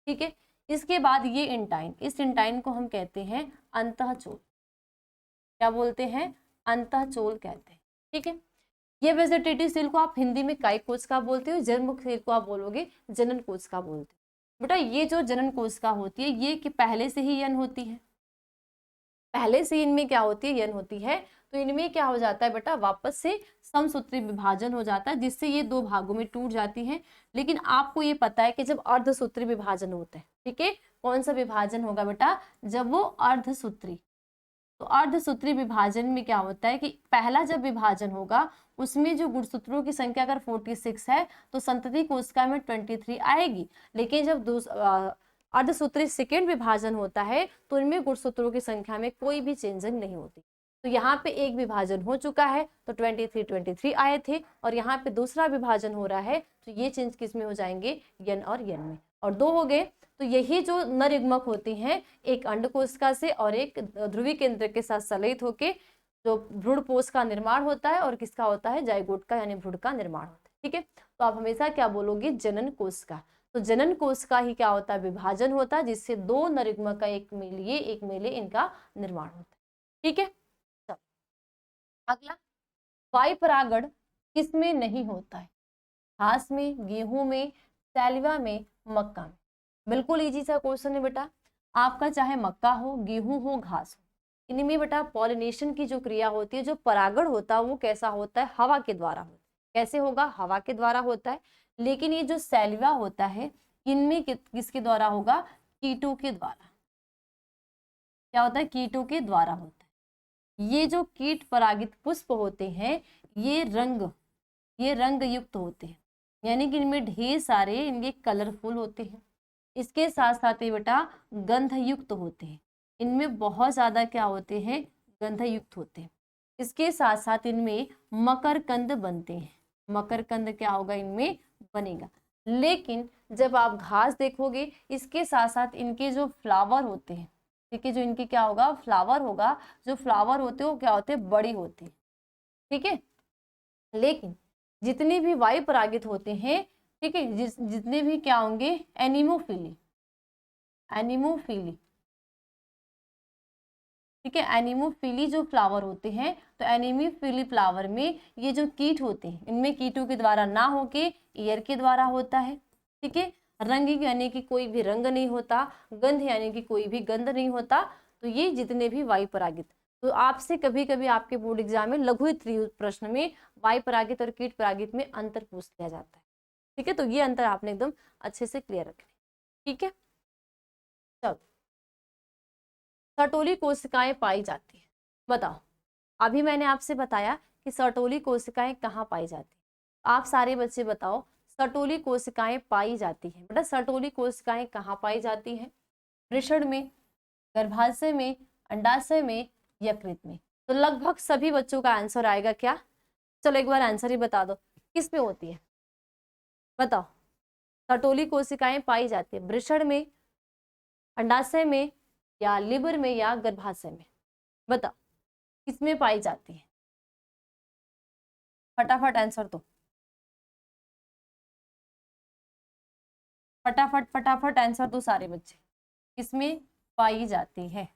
ठीक है। इसके बाद ये इंटाइन, इस इंटाइन को हम कहते हैं अंतःचोल। क्या बोलते हैं, अंतःचोल कहते हैं, ठीक है। ये वेजिटेटिव सेल को आप हिंदी में कायिक कोशिका बोलते हो, जन्म सेल को आप बोलोगे जनन कोशिका बोलते हो। बेटा ये जो जनन कोशिका होती है ये कि पहले से ही यन होती है, पहले से इनमें क्या होती है, यन होती है। तो इनमें क्या हो जाता है बेटा, वापस से समसूत्री विभाजन हो जाता है, जिससे ये दो भागों में टूट जाती हैं। लेकिन आपको ये पता है कि जब अर्धसूत्री विभाजन होता है, ठीक है, कौन सा विभाजन होगा बेटा, जब वो अर्धसूत्री। तो अर्धसूत्री विभाजन में क्या होता है कि पहला जब विभाजन होगा उसमें जो गुणसूत्रों की संख्या अगर 46 है तो संतति कोशिका में 23 आएगी। लेकिन जब अर्धसूत्री सेकेंड विभाजन होता है तो इनमें गुणसूत्रों की संख्या में कोई भी चेंजिंग नहीं होती। तो यहाँ पे एक विभाजन हो चुका है तो 23 आए थे, और यहाँ पे दूसरा विभाजन हो रहा है तो ये चेंज किस में हो जाएंगे, यन और यन में, और दो हो गए। तो यही जो नरयुग्मक होती हैं, एक अंड कोशिका से और एक ध्रुवी केंद्र के साथ संलयित होके जो भ्रूणपोष का निर्माण होता है और किसका होता है, जायगोट का यानी भ्रूण का निर्माण होता है, ठीक है। तो आप हमेशा क्या बोलोगे, जनन कोशिका। तो जनन कोशिका ही क्या होता है, विभाजन होता है, जिससे दो नरयुग्मक का एक मेले इनका निर्माण होता है, ठीक है। अगला, वायु परागण किस में नहीं होता है, घास में, गेहूं में, सैलिवा में, मक्का में। बिल्कुल इजी सा क्वेश्चन है बेटा, आपका चाहे मक्का हो, गेहूं हो, घास हो, इनमें बेटा पॉलिनेशन की जो क्रिया होती है, जो परागण होता है वो कैसा होता है, हवा के द्वारा होता है। कैसे होगा, हवा के द्वारा होता है। लेकिन ये जो सैलिवा होता है इनमें किसके द्वारा होगा, कीटों के द्वारा। क्या होता है, कीटों के द्वारा होता है। ये जो कीट परागित पुष्प होते हैं ये रंग युक्त होते हैं, यानी कि इनमें ढेर सारे इनके कलरफुल होते हैं। इसके साथ साथ ये बेटा गंध युक्त होते हैं, इनमें बहुत ज्यादा क्या होते हैं, गंध युक्त होते हैं। इसके साथ साथ इनमें मकरकंद बनते हैं, मकरकंद क्या होगा, इनमें बनेगा। लेकिन जब आप घास देखोगे इसके साथ साथ इनके जो फ्लावर होते हैं, ठीक है, जो इनके क्या होगा, फ्लावर होगा, जो फ्लावर होते हैं वो क्या होते हैं, बड़ी होती है, ठीक है। लेकिन जितने भी वायु परागित होते हैं, ठीक है, जितने भी क्या होंगे, एनिमोफिली, ठीक है, एनिमोफिली जो फ्लावर होते हैं, तो एनिमोफिली फ्लावर में ये जो कीट होते हैं इनमें कीटों के द्वारा ना होके एयर के द्वारा होता है, ठीक है। रंग यानी कि कोई भी रंग नहीं होता, गंध यानी कि कोई भी गंध नहीं होता। तो ये जितने भी वायु परागित, तो आपसे कभी कभी आपके बोर्ड एग्जाम में लघु प्रश्न में वायु परागित और कीट परागित में अंतर पूछ लिया जाता है, ठीक है। तो ये अंतर आपने एकदम अच्छे से क्लियर रखना, ठीक है। चलो, सर्टोली कोशिकाएं पाई जाती है, बताओ। अभी मैंने आपसे बताया कि सर्टोली कोशिकाएं कहाँ पाई जाती है, आप सारे बच्चे बताओ सर्टोली कोशिकाएं पाई जाती हैं। बेटा सर्टोली कोशिकाएं कहाँ पाई जाती हैं, वृषण में, गर्भाशय में, अंडाशय में, यकृत में। तो लगभग सभी बच्चों का आंसर आएगा क्या, चलो एक बार आंसर ही बता दो, किस में होती है, बताओ। सर्टोली कोशिकाएं पाई जाती है वृषण में, अंडाशय में, या लिवर में, या गर्भाशय में, बताओ किसमें पाई जाती है, फटाफट आंसर दो, फटाफट फटाफट आंसर दो सारे बच्चे, किसमें पाई जाती है,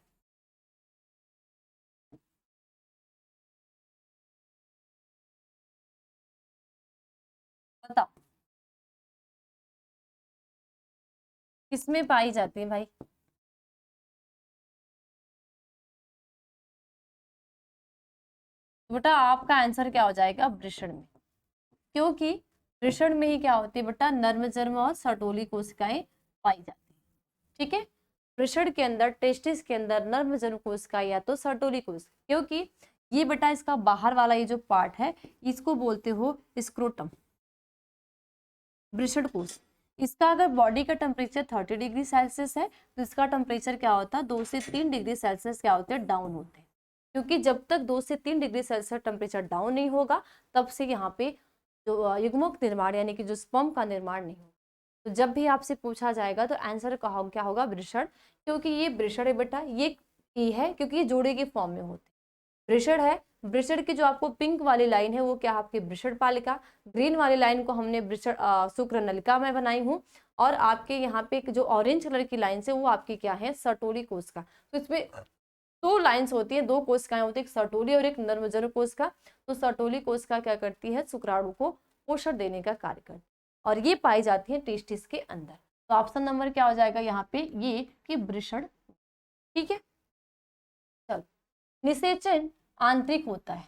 बताओ किसमें पाई जाती है भाई। बेटा आपका आंसर क्या हो जाएगा, वृषण में, क्योंकि वृषण में ही क्या होती है बेटा, नर्मजन्म और सर्टोली कोशिकाएं पाई जाती है, ठीक है। वृषण के अंदर, टेस्टिस के अंदर नर्मजन कोशिका या तो सर्टोली कोशिका, क्योंकि ये बेटा इसका बाहर वाला ये जो पार्ट है इसको बोलते हो स्क्रोटम, वृषण कोश। इसका अगर बॉडी का टेम्परेचर 30 डिग्री सेल्सियस है तो इसका टेम्परेचर क्या होता है 2 से 3 डिग्री सेल्सियस क्या होते हैं, डाउन होते हैं। क्योंकि जब तक 2 से 3 डिग्री सेल्सियस टेम्परेचर डाउन नहीं होगा तब से यहाँ पे जो युग्मक निर्माण यानी कि जो स्पर्म का निर्माण नहीं होगा। तो जब भी आपसे पूछा जाएगा तो आंसर क्या होगा, वृषण, क्योंकि ये वृषण है बेटा, ये ई है क्योंकि ये जोड़े के फॉर्म में होते हैं। वृषण है, वृषण की जो आपको पिंक वाली लाइन है वो क्या आपकी वृषण पालिका, ग्रीन वाली लाइन को हमने वृषण शुक्र नलिका में बनाई हूँ, और आपके यहाँ पे जो ऑरेंज कलर की लाइन है वो आपकी क्या है, सर्टोली कोशिका। तो इसमें दो लाइंस होती हैं, दो कोशिकाएं होती है, एक सर्टोली और एक नर्मजन कोशिका। तो सर्टोली कोशिका क्या करती है, शुक्राणु को पोषण देने का कार्य करती है और ये पाई जाती है टेस्टिस के अंदर। तो ऑप्शन नंबर क्या हो जाएगा यहाँ पे, ये कि वृषण। ठीक है, चलो। निषेचन आंतरिक होता है,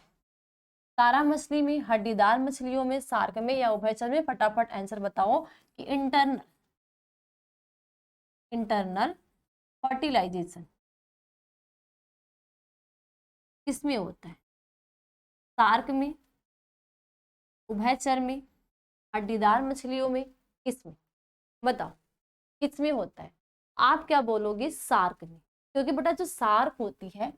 तारा मछली में, हड्डीदार मछलियों में, शार्क में या उभयचर में? फटाफट आंसर बताओ कि इंटरनल फर्टिलाइजेशन किसमें होता है, शार्क में, उभयचर में, हड्डीदार मछलियों में, किसमें? बताओ किसमें होता है? आप क्या बोलोगे, शार्क में, क्योंकि बेटा जो शार्क होती है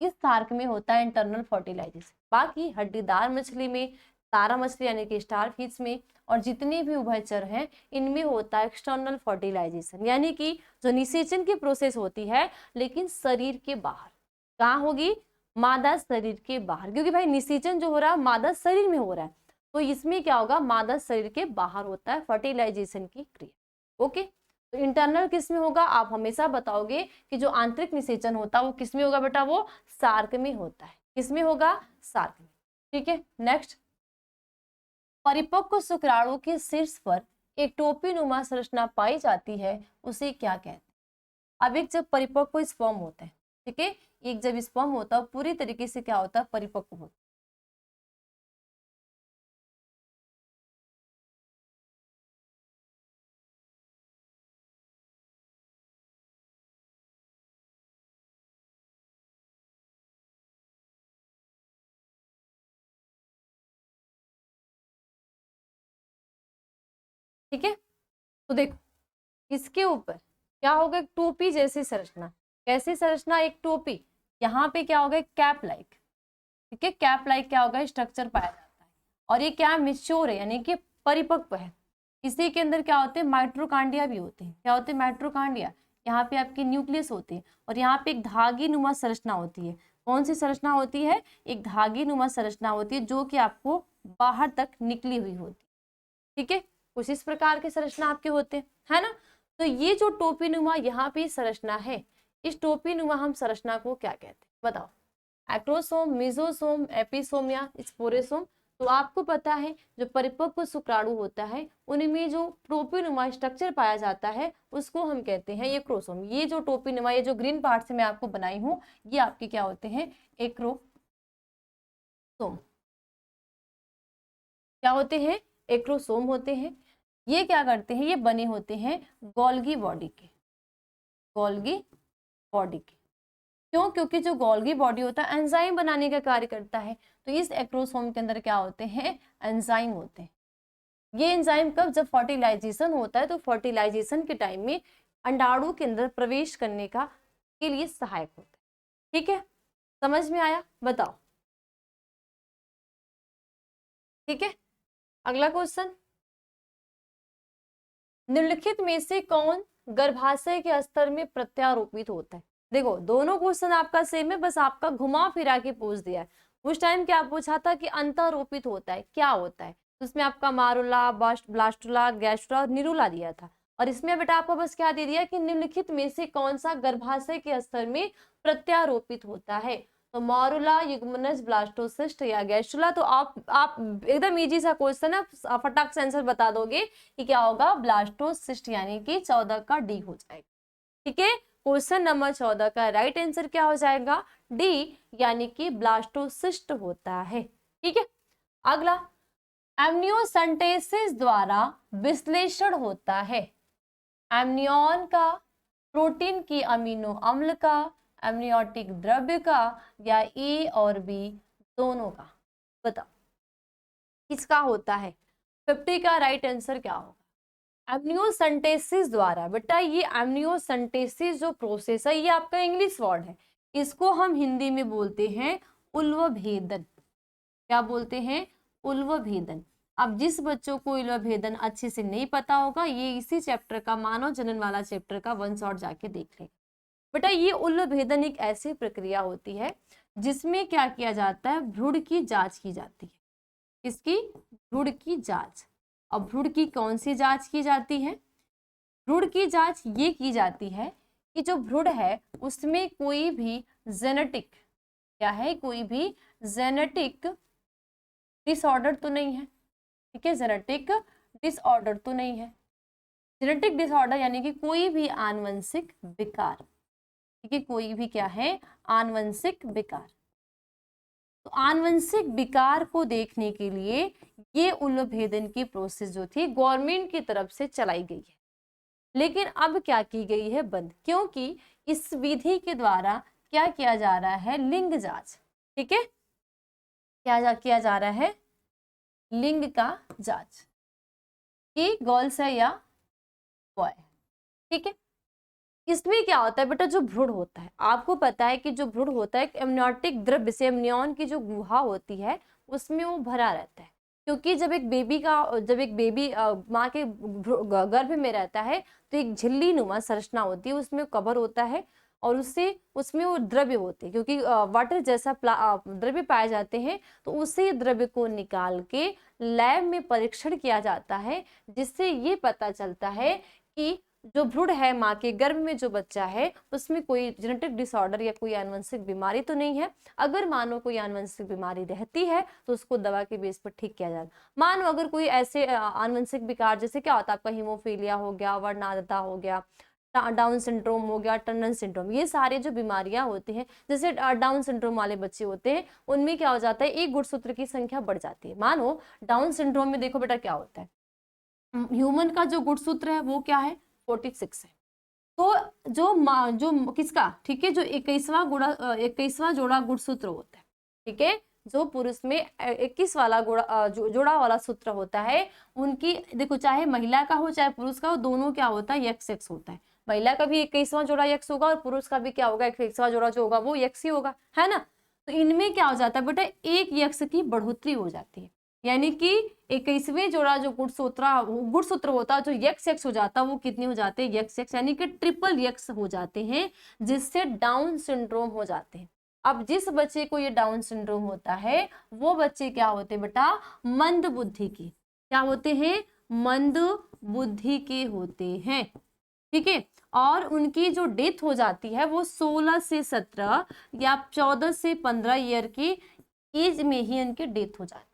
इस शार्क में होता है इंटरनल फर्टिलाइजेशन। बाकी हड्डीदार मछली में, तारा मछली यानी कि स्टार फिश में, और जितने भी उभयचर हैं इनमें होता है एक्सटर्नल फर्टिलाइजेशन, यानी कि जो निषेचन की प्रोसेस होती है लेकिन शरीर के बाहर। कहाँ होगी, मादा शरीर के बाहर, क्योंकि भाई निषेचन जो हो रहा है मादा शरीर में हो रहा है, तो इसमें क्या होगा, मादा शरीर के बाहर होता है फर्टिलाइजेशन की क्रिया। ओके, तो इंटरनल किस में होगा, आप हमेशा बताओगे कि जो आंतरिक निषेचन होता है वो किस में होगा बेटा, वो शार्क में होता है। किस में होगा, शार्क में। ठीक है, नेक्स्ट। परिपक्व शुक्राणु के शीर्ष पर एक टोपी नुमा संरचना पाई जाती है, उसे क्या कहते हैं? अब एक जब परिपक्व स्पर्म होता है, ठीक है, एक जब स्पर्म होता है पूरी तरीके से क्या होता है, परिपक्व होता है। ठीक है, तो देखो इसके ऊपर क्या होगा, एक टोपी जैसी संरचना। कैसी संरचना, एक टोपी। यहाँ पे क्या होगा, कैप लाइक। ठीक है, कैप लाइक क्या होगा, स्ट्रक्चर पाया जाता है। और ये क्या, मिच्योर है यानी कि परिपक्व है। इसी के अंदर क्या होते हैं, माइट्रोकांडिया भी होते हैं। क्या होते हैं, माइट्रोकांडिया। यहाँ पे आपके न्यूक्लियस होते हैं और यहाँ पे एक धागी नुमा संरचना होती है। कौन सी संरचना होती है, एक धागी नुमा संरचना होती है जो कि आपको बाहर तक निकली हुई होती है। ठीक है, कुछ इस प्रकार के संरचना आपके होते हैं, है ना। तो ये जो टोपी नुमा यहाँ पे संरचना है, इस टोपी नुमा हम संरचना को क्या कहते हैं, बताओ। एक्रोसोम, मिजोसोम, एपिसोम या स्पोरेसोम? तो आपको पता है जो परिपक्व शुक्राणु होता है उनमें जो टोपी नुमा स्ट्रक्चर पाया जाता है उसको हम कहते हैं एक्रोसोम। ये जो टोपी नुमा, ये जो ग्रीन पार्ट से मैं आपको बनाई हूँ, ये आपके क्या होते हैं, एक्रोसोम। क्या होते हैं, एक्रोसोम होते हैं। ये क्या करते हैं, ये बने होते हैं गोल्गी बॉडी के, गोल्गी बॉडी के। क्यों, क्योंकि जो गोल्गी बॉडी होता है एंजाइम बनाने का कार्य करता है। तो इस एक्रोसोम के अंदर क्या होते हैं, एंजाइम होते हैं। ये एंजाइम कब, जब फर्टिलाइजेशन होता है तो फर्टिलाइजेशन के टाइम में अंडाणु के अंदर प्रवेश करने का के लिए सहायक होता है। ठीक है, समझ में आया, बताओ। ठीक है, अगला क्वेश्चन। निम्नलिखित में से कौन गर्भाशय के स्तर में प्रत्यारोपित होता है? देखो दोनों क्वेश्चन आपका सेम है, बस आपका घुमा फिरा के पूछ दिया है। उस टाइम क्या पूछा था कि अंतरोपित होता है, क्या होता है, तो उसमें आपका मारुला, ब्लास्टुला, गैस्ट्रा और निरुला दिया था। और इसमें बेटा आपको बस क्या दे दिया कि निम्नलिखित में से कौन सा गर्भाशय के स्तर में प्रत्यारोपित होता है। तो मॉरुला, युग्मनज, ब्लास्टोसिस्ट या गैस्ट्रुला? तो आप एकदम इजी सा क्वेश्चन है, फटाक से आंसर बता दोगे कि क्या होगा, ब्लास्टोसिस्ट, यानी कि 14 का डी हो जाएगा। ठीक है, क्वेश्चन नंबर 14 का राइट आंसर क्या हो जाएगा, डी, यानी कि ब्लास्टोसिस्ट होता है। ठीक है, अगला। एमनियोसेंटेसिस द्वारा विश्लेषण होता है। एमनियन का प्रोटीन की अमीनो अम्ल का, एमनियोटिक द्रव्य का, या ए और बी दोनों का? बताओ किसका होता है? 50 का राइट आंसर क्या होगा? एमनियोसेंटेसिस द्वारा। बेटा ये एमनियोसेंटेसिस जो प्रोसेस है ये आपका इंग्लिश वर्ड है, इसको हम हिंदी में बोलते हैं उल्व भेदन। क्या बोलते हैं? उल्व भेदन। अब जिस बच्चों को उल्व भेदन अच्छे से नहीं पता होगा, ये इसी चैप्टर का मानव जनन वाला चैप्टर का वन शॉट जाके देख ले। बेटा ये उल्व भेदन एक ऐसी प्रक्रिया होती है जिसमें क्या किया जाता है? भ्रूण की जांच की जाती है। किसकी? भ्रूण की जांच। अब भ्रूण की कौन सी जांच की जाती है? भ्रूण की जांच ये की जाती है कि जो भ्रूण है उसमें कोई भी जेनेटिक, क्या है, कोई भी जेनेटिक डिसऑर्डर तो नहीं है। ठीक है, जेनेटिक डिसऑर्डर तो नहीं है। जेनेटिक डिसऑर्डर यानी कि कोई भी आनुवंशिक विकार। ठीक है, कोई भी क्या है? आनुवंशिक विकार। तो आनुवंशिक विकार को देखने के लिए ये उल्व भेदन की प्रोसेस जो थी गवर्नमेंट की तरफ से चलाई गई है, लेकिन अब क्या की गई है? बंद। क्योंकि इस विधि के द्वारा क्या किया जा रहा है? लिंग जांच। ठीक है, किया जा रहा है लिंग का जांच कि गर्ल्स है या बॉय। ठीक है, इसमें क्या होता है बेटा? जो भ्रूण होता है, आपको पता है कि जो भ्रूण होता है एमनियोटिक द्रव्य से, एमनियॉन की जो गुहा होती है उसमें वो भरा रहता है। क्योंकि जब एक बेबी माँ के गर्भ में रहता है तो एक झिल्ली नुमा संरचना होती है, उसमें कवर होता है और उसमें वो द्रव्य होते हैं। क्योंकि वाटर जैसा द्रव्य पाए जाते हैं, तो उसी द्रव्य को निकाल के लैब में परीक्षण किया जाता है, जिससे ये पता चलता है कि जो भ्रूण है माँ के गर्भ में, जो बच्चा है उसमें कोई जेनेटिक डिसऑर्डर या कोई आनुवंशिक बीमारी तो नहीं है। अगर मानो कोई आनुवंशिक बीमारी रहती है तो उसको दवा के बेस पर ठीक किया जाएगा। मानो अगर कोई ऐसे आनुवंशिक विकार, जैसे क्या होता है आपका हीमोफीलिया हो गया, वर्णांधता हो गया, डाउन सिंड्रोम हो गया, टर्नर सिंड्रोम, ये सारे जो बीमारियां होती हैं, जैसे डाउन सिंड्रोम वाले बच्चे होते हैं उनमें क्या हो जाता है? एक गुणसूत्र की संख्या बढ़ जाती है। मानो डाउन सिंड्रोम में देखो बेटा क्या होता है, ह्यूमन का जो गुणसूत्र है वो क्या है? 46 है। तो जो किसका, ठीक है, जो 21वां जोड़ा गुणसूत्र होता है, ठीक है, जो पुरुष में 21 वाला जोड़ा वाला सूत्र होता है, उनकी देखो चाहे महिला का हो चाहे पुरुष का हो, दोनों क्या होता है? यक्स एक्स होता है। महिला का भी 21वां जोड़ा यक्स होगा और पुरुष का भी क्या होगा? 21वां जोड़ा जो होगा वो यक्स ही होगा, है ना। तो इनमें क्या हो जाता है बेटा? एक यक्स की बढ़ोतरी हो जाती है, यानी कि 21वें जोड़ा जो गुणसूत्र होता है, जो यक्स एक्स हो जाता है, वो कितने हो जाते हैं? यक्स एक्स, यानी कि ट्रिपल यक्स हो जाते हैं, जिससे डाउन सिंड्रोम हो जाते हैं। अब जिस बच्चे को ये डाउन सिंड्रोम होता है वो बच्चे क्या होते हैं बेटा? मंद बुद्धि के। क्या होते हैं? मंद बुद्धि के होते हैं। ठीक है, और उनकी जो डेथ हो जाती है वो 16 से 17 या 14 से 15 ईयर की एज में ही उनकी डेथ हो जाती है।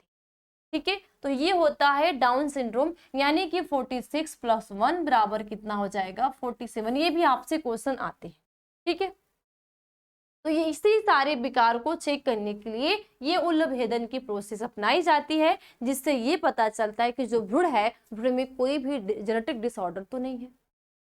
ठीक है, तो ये होता है डाउन सिंड्रोम, यानी कि 46 + 1 बराबर कितना हो जाएगा? 47। ये भी आपसे क्वेश्चन आते हैं। ठीक है, तो ये इसी सारे विकार को चेक करने के लिए ये उल्व भेदन की प्रोसेस अपनाई जाती है, जिससे ये पता चलता है कि जो भ्रूण है, भ्रूण में कोई भी जेनेटिक डिसऑर्डर तो नहीं है।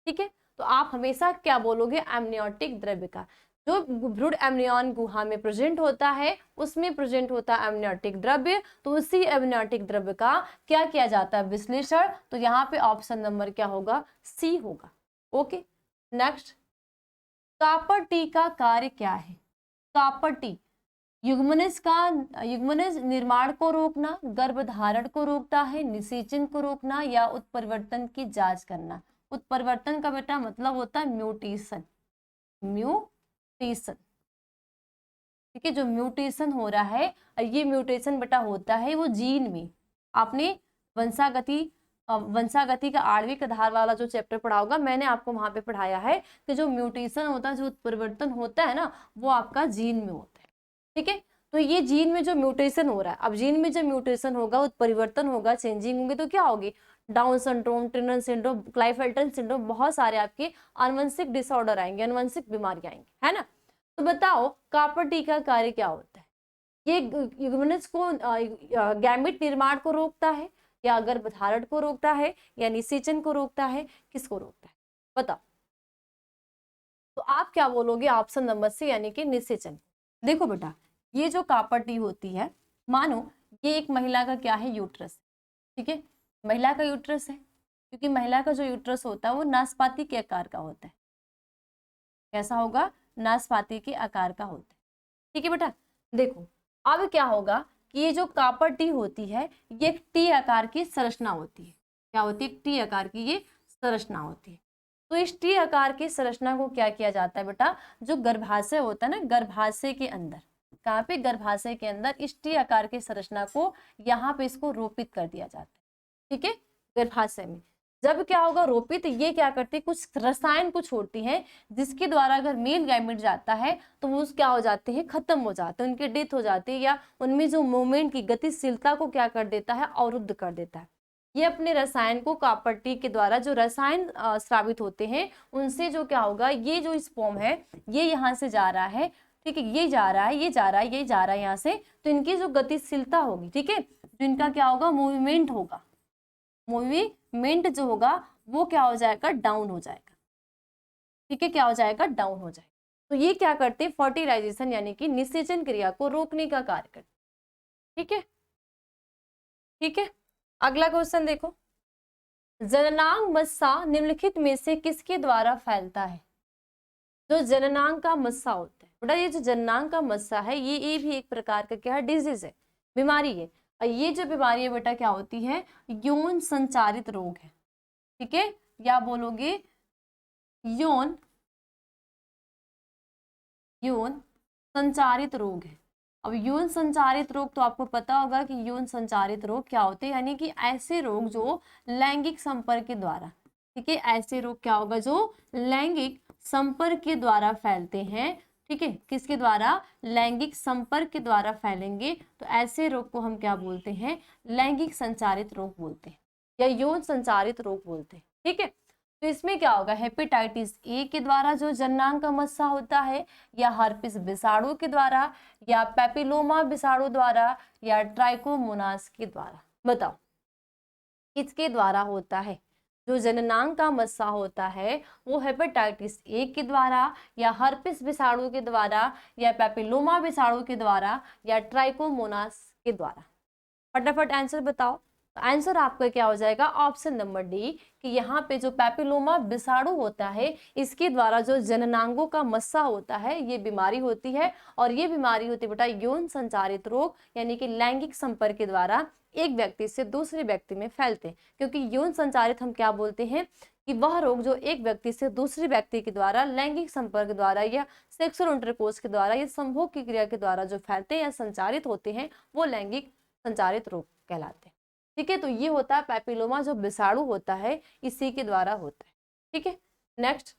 ठीक है, तो आप हमेशा क्या बोलोगे? एमनियोटिक द्रव्य का। जो भ्रूण एमनियॉन गुहा में प्रेजेंट होता है उसमें प्रेजेंट होता है एमनियोटिक द्रव्य, तो उसी एमनियोटिक द्रव्य का क्या किया जाता है? विश्लेषण। तो यहाँ पे ऑप्शन नंबर क्या होगा? सी होगा। ओके, नेक्स्ट, कापर टी का कार्य क्या है? कापर टी युग्मनज निर्माण को रोकना, गर्भधारण को रोकता है, निषेचन को रोकना, या उत्परिवर्तन की जांच करना। उत्परिवर्तन का बेटा मतलब होता है म्यूटेशन। म्यूटेशन, ठीक है, जो म्यूटेशन हो रहा है, ये म्यूटेशन बेटा होता है वो जीन में। आपने वंशागति का आणविक आधार वाला जो चैप्टर पढ़ा होगा, मैंने आपको वहां पे पढ़ाया है कि जो म्यूटेशन होता है, जो उत्परिवर्तन होता है ना, वो आपका जीन में होता है। ठीक है, तो ये जीन में जो म्यूटेशन हो रहा है, अब जीन में जब म्यूटेशन होगा, उत्परिवर्तन होगा, चेंजिंग होंगे, तो क्या होगी? Down syndrome, Turner syndrome, Klinefelter syndrome, बहुत सारे आपके आनुवंशिक डिसऑर्डर आएंगे, आनुवंशिक बीमारियां आएंगी, है ना। तो बताओ कापर टी का कार्य क्या होता है? ये युग्मनज को गैमेट निर्माण को रोकता है, या गर्भधारण को रोकता है, या निषेचन को रोकता है, किसको रोकता है? बताओ। तो आप क्या बोलोगे ऑप्शन नंबर सी यानी कि निषेचन। देखो बेटा, ये जो कापड़ होती है, मानो ये एक महिला का क्या है, यूट्रस, ठीक है, महिला का यूट्रस है, क्योंकि महिला का जो यूट्रस होता है वो नाशपाती के आकार का होता है। कैसा होगा, नाशपाती के आकार का होता है, ठीक है बेटा। देखो अब क्या होगा कि ये जो कापड़ टी होती है ये एक टी आकार की संरचना होती है। क्या होती है, टी आकार की ये संरचना होती है। तो इस टी आकार की संरचना को क्या किया जाता है बेटा, जो गर्भाशय होता है ना, गर्भाशय के अंदर, कहाँ पे, गर्भाशय के अंदर इस टी आकार की संरचना को यहाँ पे इसको रोपित कर दिया जाता है, ठीक है, गर्भाशय में। जब क्या होगा रोपित, ये क्या करती है, कुछ रसायन को छोड़ती है, जिसके द्वारा अगर मेल गैमेट जाता है तो वो क्या हो जाते हैं, खत्म हो जाते हैं, उनकी डेथ हो जाती है, या उनमें जो मूवमेंट की गतिशीलता को क्या कर देता है, अवरुद्ध कर देता है। ये अपने रसायन को कापड़ टी के द्वारा जो रसायन स्रावित होते हैं उनसे जो क्या होगा, ये जो स्पर्म है ये यहाँ से जा रहा है, ठीक है, ये जा रहा है, ये जा रहा है, ये जा रहा है यहाँ से, तो इनकी जो गतिशीलता होगी, ठीक है, जो इनका क्या होगा, मूवमेंट होगा, मूवमेंट जो होगा वो क्या हो जाएगा, डाउन हो जाएगा, ठीक है, क्या हो जाएगा, डाउन हो जाएगा। तो ये क्या करते हैं, फर्टिलाइजेशन यानी कि निषेचन क्रिया को रोकने का कार्य करते, ठीक है, ठीक है। अगला क्वेश्चन देखो, जननांग मस्सा निम्नलिखित में से किसके द्वारा फैलता है। जो जननांग का मस्सा होता है बेटा, ये जो जननांग का मस्सा है ये भी एक प्रकार का क्या है, डिजीज है, बीमारी है। और ये जो बीमारी है बेटा क्या होती है, यौन संचारित रोग है, ठीक है, या बोलोगे यौन संचारित रोग है। अब यौन संचारित रोग तो आपको पता होगा कि यौन संचारित रोग क्या होते हैं, यानी कि ऐसे रोग जो लैंगिक संपर्क के द्वारा, ठीक है, ऐसे रोग क्या होगा जो लैंगिक संपर्क के द्वारा फैलते हैं, ठीक है, किसके द्वारा, लैंगिक संपर्क के द्वारा फैलेंगे, तो ऐसे रोग को हम क्या बोलते हैं, लैंगिक संचारित रोग बोलते हैं या यौन संचारित रोग बोलते हैं, ठीक है। तो इसमें क्या होगा, हेपेटाइटिस ए के द्वारा जो जननांग का मस्सा होता है, या हर्पिस विषाणु के द्वारा, या पेपिलोमा विषाणु द्वारा, या ट्राइकोमोनास के द्वारा, बताओ किसके द्वारा होता है। जो जननांग का मस्सा होता है वो हेपेटाइटिस ए के द्वारा, या हर्पिस विषाणु के द्वारा, या पेपिलोमा विषाणु के द्वारा, या ट्राइकोमोनास के द्वारा। फटाफट आंसर बताओ। तो आंसर आपका क्या हो जाएगा, ऑप्शन नंबर डी, कि यहाँ पे जो पेपिलोमा विषाणु होता है इसके द्वारा जो जननांगों का मस्सा होता है ये बीमारी होती है, और ये बीमारी होती है बेटा यौन संचारित रोग, यानी कि लैंगिक संपर्क के द्वारा एक व्यक्ति से दूसरे व्यक्ति में फैलते हैं। क्योंकि यौन संचारित हम क्या बोलते हैं कि वह रोग जो एक व्यक्ति से दूसरे व्यक्ति के द्वारा लैंगिक संपर्क के द्वारा या सेक्सुअल इंटरकोर्स के द्वारा या संभोग की क्रिया के द्वारा जो फैलते हैं या संचारित होते हैं वो लैंगिक संचारित रोग कहलाते हैं, ठीक है। तो ये होता है पेपिलोमा जो विषाणु होता है इसी के द्वारा होता है, ठीक है। नेक्स्ट,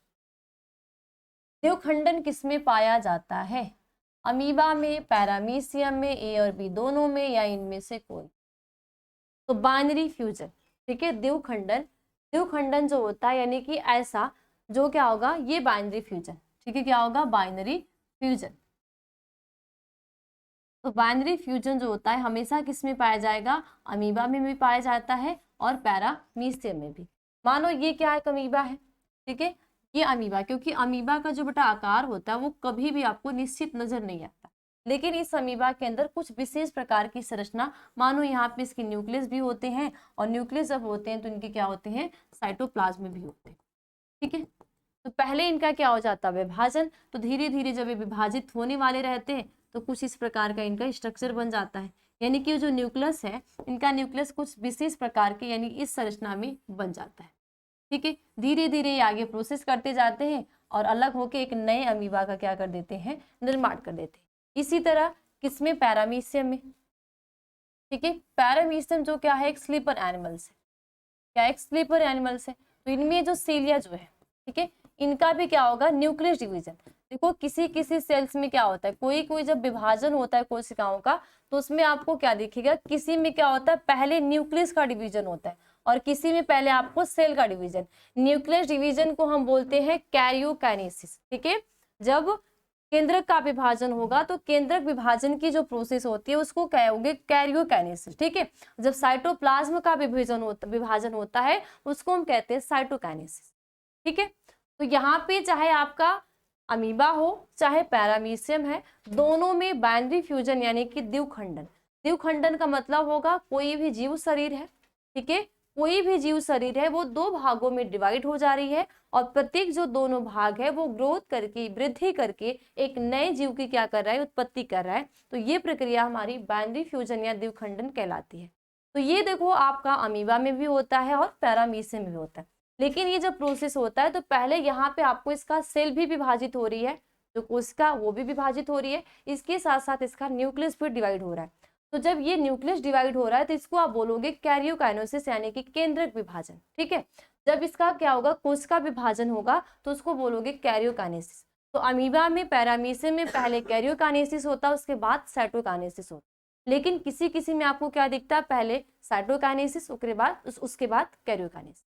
देवखंडन किसमें पाया जाता है, अमीबा में, पैरामीशियम में, ए और बी दोनों में, या इनमें से कोई। तो बाइनरी फ्यूजन, ठीक है, देवखंडन जो होता है यानी कि ऐसा जो क्या होगा, ये बाइनरी फ्यूजन, ठीक है, क्या होगा, बाइनरी फ्यूजन। तो बाइनरी फ्यूजन जो होता है हमेशा किस में पाया जाएगा, अमीबा में भी पाया जाता है और पैरामीशियम में भी। मानो ये क्या है, अमीबा है, ठीक है, ये अमीबा, क्योंकि अमीबा का जो बेटा आकार होता है वो कभी भी आपको निश्चित नजर नहीं आता, लेकिन इस अमीबा के अंदर कुछ विशेष प्रकार की संरचना, मानो यहाँ पे इसके न्यूक्लियस भी होते हैं, और न्यूक्लियस जब होते हैं तो इनके क्या होते हैं, साइटोप्लाज्म भी होते हैं, ठीक है। तो पहले इनका क्या हो जाता है, विभाजन, तो धीरे धीरे जब ये विभाजित होने वाले रहते हैं तो कुछ इस प्रकार का इनका स्ट्रक्चर बन जाता है, यानी कि जो न्यूक्लियस है इनका न्यूक्लियस कुछ विशेष प्रकार के यानी इस संरचना में बन जाता है, ठीक है। धीरे धीरे ये आगे प्रोसेस करते जाते हैं और अलग होके एक नए अमीबा का क्या कर देते हैं, निर्माण कर देते हैं। इसी तरह किसमें, पैरामीशियम में, ठीक है। पैरामीशियम जो क्या है, एक स्लीपर एनिमल्स है, क्या एक स्लीपर एनिमल्स है। तो इनमें जो सीलिया जो है, ठीक है, इनका भी क्या होगा, न्यूक्लियस डिवीजन। देखो किसी किसी सेल्स में क्या होता है, कोई कोई जब विभाजन होता है कोशिकाओं का तो उसमें आपको क्या दिखेगा, किसी में क्या होता है, पहले न्यूक्लियस का डिवीजन होता है और किसी में पहले आपको सेल का डिवीजन। न्यूक्लियस डिवीजन को हम बोलते हैं कैरियोकाइनेसिस, ठीक है। जब केंद्रक का विभाजन होगा तो केंद्रक विभाजन की जो प्रोसेस होती है उसको कहोगे कैरियोकाइनेसिस, ठीक है। जब साइटोप्लाज्म का विभाजन होता है उसको हम कहते हैं साइटोकाइनेसिस, ठीक है। तो यहाँ पे चाहे आपका अमीबा हो चाहे पैरामीशियम है, दोनों में बाइनरी फ्यूजन यानी कि द्विखंडन। द्विखंडन का मतलब होगा कोई भी जीव शरीर है, ठीक है, कोई भी जीव शरीर है वो दो भागों में डिवाइड हो जा रही है और प्रत्येक जो दोनों भाग है वो ग्रोथ करके, वृद्धि करके एक नए जीव की क्या कर रहा है, उत्पत्ति कर रहा है। तो ये प्रक्रिया हमारी बाइनरी फ्यूजन या द्विखंडन कहलाती है। तो ये देखो आपका अमीबा में भी होता है और पैरामीशियम में भी होता है। लेकिन ये जब प्रोसेस होता है तो पहले यहाँ पे आपको इसका सेल भी विभाजित हो रही है, जो कोशिका वो भी विभाजित हो रही है, इसके साथ साथ इसका न्यूक्लियस भी डिवाइड हो रहा है। तो जब ये न्यूक्लियस डिवाइड हो रहा है तो इसको आप बोलोगे कैरियोकाइनेसिस यानी कि केंद्रक विभाजन, ठीक है। जब इसका क्या होगा, कोशिका विभाजन होगा तो उसको बोलोगे कैरियोकाइनेसिस। तो अमीबा में, पैरामीशियम में पहले कैरियोकाइनेसिस होता है, उसके बाद साइटोकाइनेसिस होता है। लेकिन किसी किसी में आपको क्या दिखता है, पहले साइटोकाइनेसिस उसके बाद कैरियोकाइनेसिस।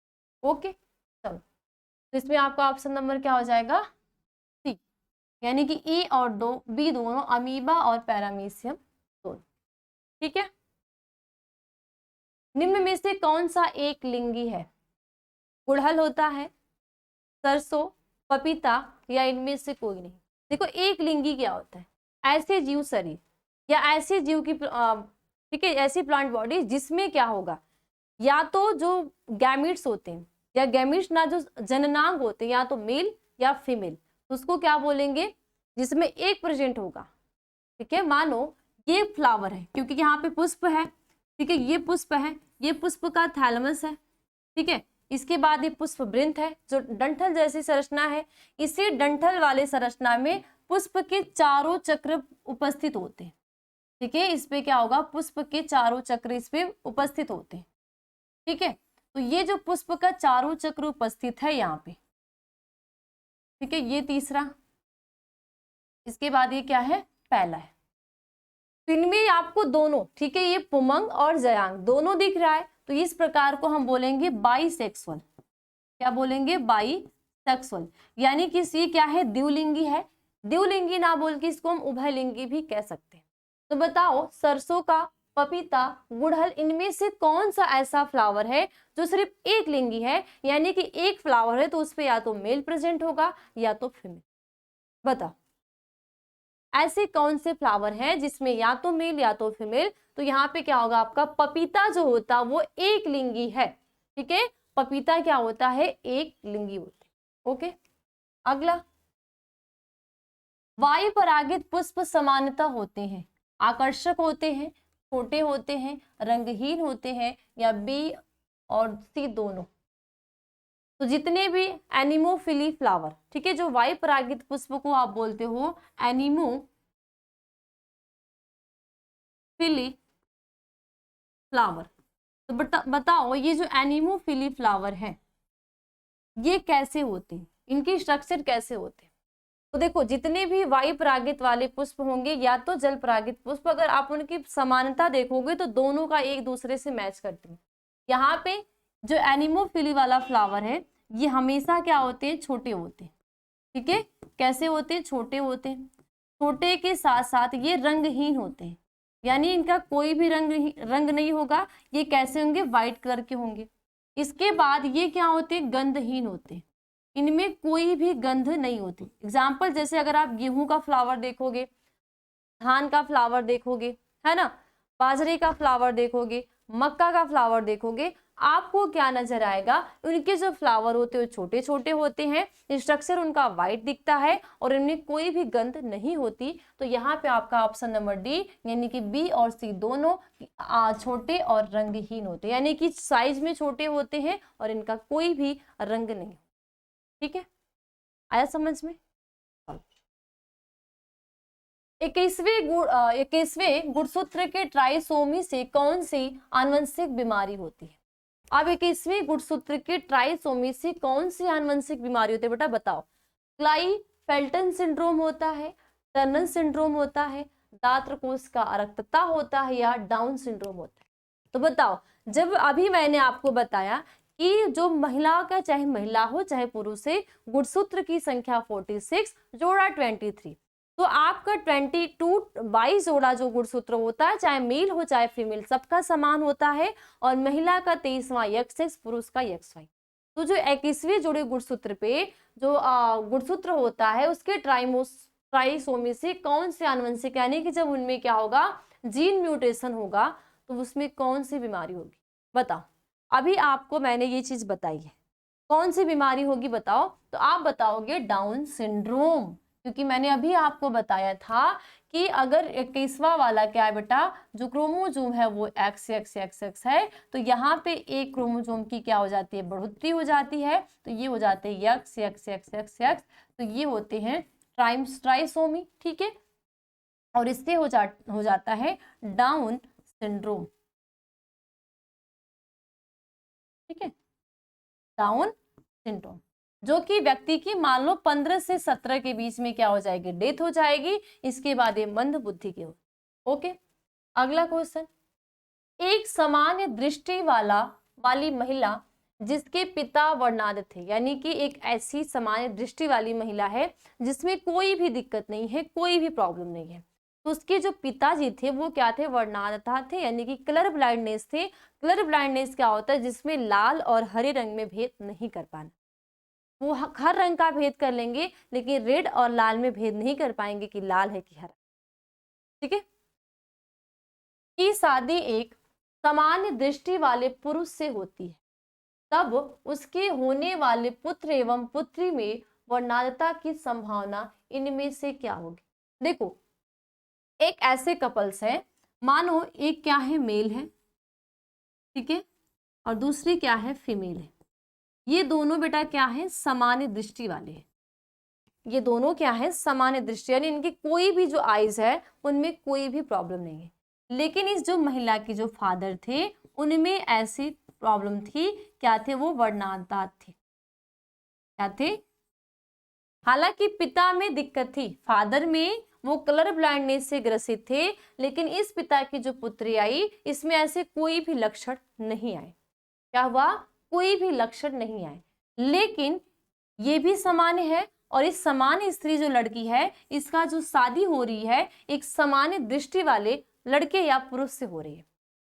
ओके, चलो तो इसमें आपका ऑप्शन नंबर क्या हो जाएगा, सी, यानी कि ए और बी दोनों, अमीबा और पैरामीशियम दोनों, ठीक है। निम्न में से कौन सा एक लिंगी है, गुड़हल होता है, सरसों, पपीता या इनमें से कोई नहीं। देखो एक लिंगी क्या होता है, ऐसे जीव शरीर या ऐसे जीव की ठीक है, ऐसी प्लांट बॉडी जिसमें क्या होगा, या तो जो गैमिट्स होते हैं या गैमिट्स ना जो जननांग होते हैं, या तो मेल या फीमेल, तो उसको क्या बोलेंगे, जिसमें एक प्रेजेंट होगा, ठीक है। मानो ये फ्लावर है, क्योंकि यहाँ पे पुष्प है, ठीक है, ये पुष्प है, ये पुष्प का थैलमस है, ठीक है। इसके बाद ये पुष्प वृंत है जो डंठल जैसी संरचना है। इसी डंठल वाले संरचना में पुष्प के चारों चक्र उपस्थित होते हैं, ठीक है। इस पे क्या होगा, पुष्प के चारों चक्र इस पे उपस्थित होते हैं, ठीक है। तो ये जो पुष्प का चारों चक्र उपस्थित है यहाँ पे, ठीक है, ये तीसरा, इसके बाद ये क्या है, पहला है। तो इनमें आपको दोनों, ठीक है, ये पुमंग और जयांग दोनों दिख रहा है, तो इस प्रकार को हम बोलेंगे बाईसेक्सुअल। क्या बोलेंगे, बाईसेक्सुअल, यानी कि ये क्या है, द्विलिंगी है। द्विलिंगी ना बोल के इसको हम उभयलिंगी भी कह सकते हैं। तो बताओ, सरसों का, पपीता, गुड़हल, इनमें से कौन सा ऐसा फ्लावर है जो सिर्फ एक लिंगी है, यानी कि एक फ्लावर है तो उस पर या तो मेल प्रेजेंट होगा या तो फीमेल। बताओ ऐसे कौन से फ्लावर हैं जिसमें या तो मेल या तो फीमेल। तो यहाँ पे क्या होगा, आपका पपीता जो होता वो एक लिंगी है, ठीक है। पपीता क्या होता है, एक लिंगी होता है। ओके, अगला, वायु परागित पुष्प समानता होते हैं, आकर्षक होते हैं, छोटे होते हैं, रंगहीन होते हैं, या बी और सी दोनों। तो जितने भी एनिमोफिली फ्लावर, ठीक है, जो वायु परागित पुष्प को आप बोलते हो एनिमोफिली फ्लावर। तो बताओ ये जो एनिमोफिली फ्लावर है ये कैसे होते हैं, इनकी स्ट्रक्चर कैसे होते हैं। तो देखो जितने भी वायु परागित वाले पुष्प होंगे या तो जल परागित पुष्प, अगर आप उनकी समानता देखोगे तो दोनों का एक दूसरे से मैच करते हैं। यहाँ पे जो एनिमोफिली वाला फ्लावर है ये हमेशा क्या होते हैं, छोटे होते हैं, ठीक है। कैसे होते हैं, छोटे होते हैं। छोटे के साथ साथ ये रंगहीन होते हैं, यानी इनका कोई भी रंग नहीं होगा। ये कैसे होंगे, व्हाइट कलर के होंगे। इसके बाद ये क्या होते हैं, गंधहीन होते हैं, इनमें कोई भी गंध नहीं होती। एग्जाम्पल जैसे अगर आप गेहूं का फ्लावर देखोगे, धान का फ्लावर देखोगे, है ना, बाजरे का फ्लावर देखोगे, मक्का का फ्लावर देखोगे, आपको क्या नजर आएगा, उनके जो फ्लावर होते हैं छोटे छोटे होते हैं, स्ट्रक्चर उनका वाइट दिखता है और इनमें कोई भी गंध नहीं होती। तो यहाँ पे आपका ऑप्शन नंबर डी यानी कि बी और सी दोनों छोटे और रंगहीन होते हैं, यानी कि साइज में छोटे होते हैं और इनका कोई भी रंग नहीं। ठीक है, आया समझ में। 21वें गुणसूत्र के ट्राइसोमी से कौन सी आनुवंशिक बीमारी होती है। अब 21वें गुणसूत्र के ट्राइसोमी से कौन सी आनुवंशिक बीमारी होती है बेटा, बताओ। क्लाइफेल्टन सिंड्रोम होता है, टर्नर सिंड्रोम होता है, दात्र कोष का अरक्तता होता है, या डाउन सिंड्रोम होता है। तो बताओ, जब अभी मैंने आपको बताया कि जो महिला का, चाहे महिला हो चाहे पुरुष है, गुणसूत्र की संख्या 46 जोड़ा 23, तो आपका 22 जोड़ा जो गुणसूत्र होता है, चाहे मेल हो चाहे फीमेल, सबका समान होता है। और महिला का 23वां XX, पुरुष का XY। तो जो 21वें जोड़े गुणसूत्र पे जो गुणसूत्र होता है उसके ट्राइसोमी से कौन से आनुवंशिक, यानी कि जब उनमें क्या होगा, जीन म्यूटेशन होगा, तो उसमें कौन सी बीमारी होगी बताओ। अभी आपको मैंने ये चीज बताई है, कौन सी बीमारी होगी बताओ, तो आप बताओगे डाउन सिंड्रोम, क्योंकि मैंने अभी आपको बताया था कि अगर 21वां वाला क्या है बेटा, जो क्रोमोजोम है वो एक्स एक्स एक्स एक्स है, तो यहाँ पे एक क्रोमोजोम की क्या हो जाती है, बढ़ोतरी हो जाती है, तो ये हो जाते हैं x x x x x, तो ये होते हैं ट्राइसोमी, ठीक है। और इससे हो जाता है डाउन सिंड्रोम, ठीक है, डाउन सिंड्रोम, जो कि व्यक्ति की मान लो 15 से 17 के बीच में क्या हो जाएगी, डेथ हो जाएगी, इसके बाद ये मंद बुद्धि के हो। ओके, अगला क्वेश्चन, एक सामान्य दृष्टि वाली महिला जिसके पिता वर्णांध थे, यानी कि एक ऐसी सामान्य दृष्टि वाली महिला है जिसमें कोई भी दिक्कत नहीं है, कोई भी प्रॉब्लम नहीं है, तो उसके जो पिताजी थे वो क्या थे, वर्णांधता थे, यानी कि कलर ब्लाइंडनेस थे। कलर ब्लाइंडनेस क्या होता है, जिसमें लाल और हरे रंग में भेद नहीं कर पाना, वो हर रंग का भेद कर लेंगे लेकिन रेड और लाल में भेद नहीं कर पाएंगे कि लाल है कि हरा, ठीक है। की शादी एक सामान्य दृष्टि वाले पुरुष से होती है, तब उसके होने वाले पुत्र एवं पुत्री में वर्णांधता की संभावना इनमें से क्या होगी। देखो, एक ऐसे कपल्स है, मानो एक क्या है, मेल है, ठीक है, और दूसरी क्या है, फीमेल है। ये दोनों बेटा क्या है, सामान्य दृष्टि वाले हैं। ये दोनों क्या है, सामान्य दृष्टि, यानी इनकी कोई भी जो आईज है उनमें कोई भी प्रॉब्लम नहीं है। लेकिन इस जो महिला के जो फादर थे उनमें ऐसी प्रॉब्लम थी, क्या थे वो, वर्णांधता थी, क्या थे, हालांकि पिता में दिक्कत थी, फादर में वो कलर ब्लाइंडनेस से ग्रसित थे, लेकिन इस पिता की जो पुत्री आई इसमें ऐसे कोई भी लक्षण नहीं आए। क्या हुआ, कोई भी लक्षण नहीं आए, लेकिन ये भी सामान्य है, और इस सामान्य स्त्री जो लड़की है इसका जो शादी हो रही है एक सामान्य दृष्टि वाले लड़के या पुरुष से हो रही है,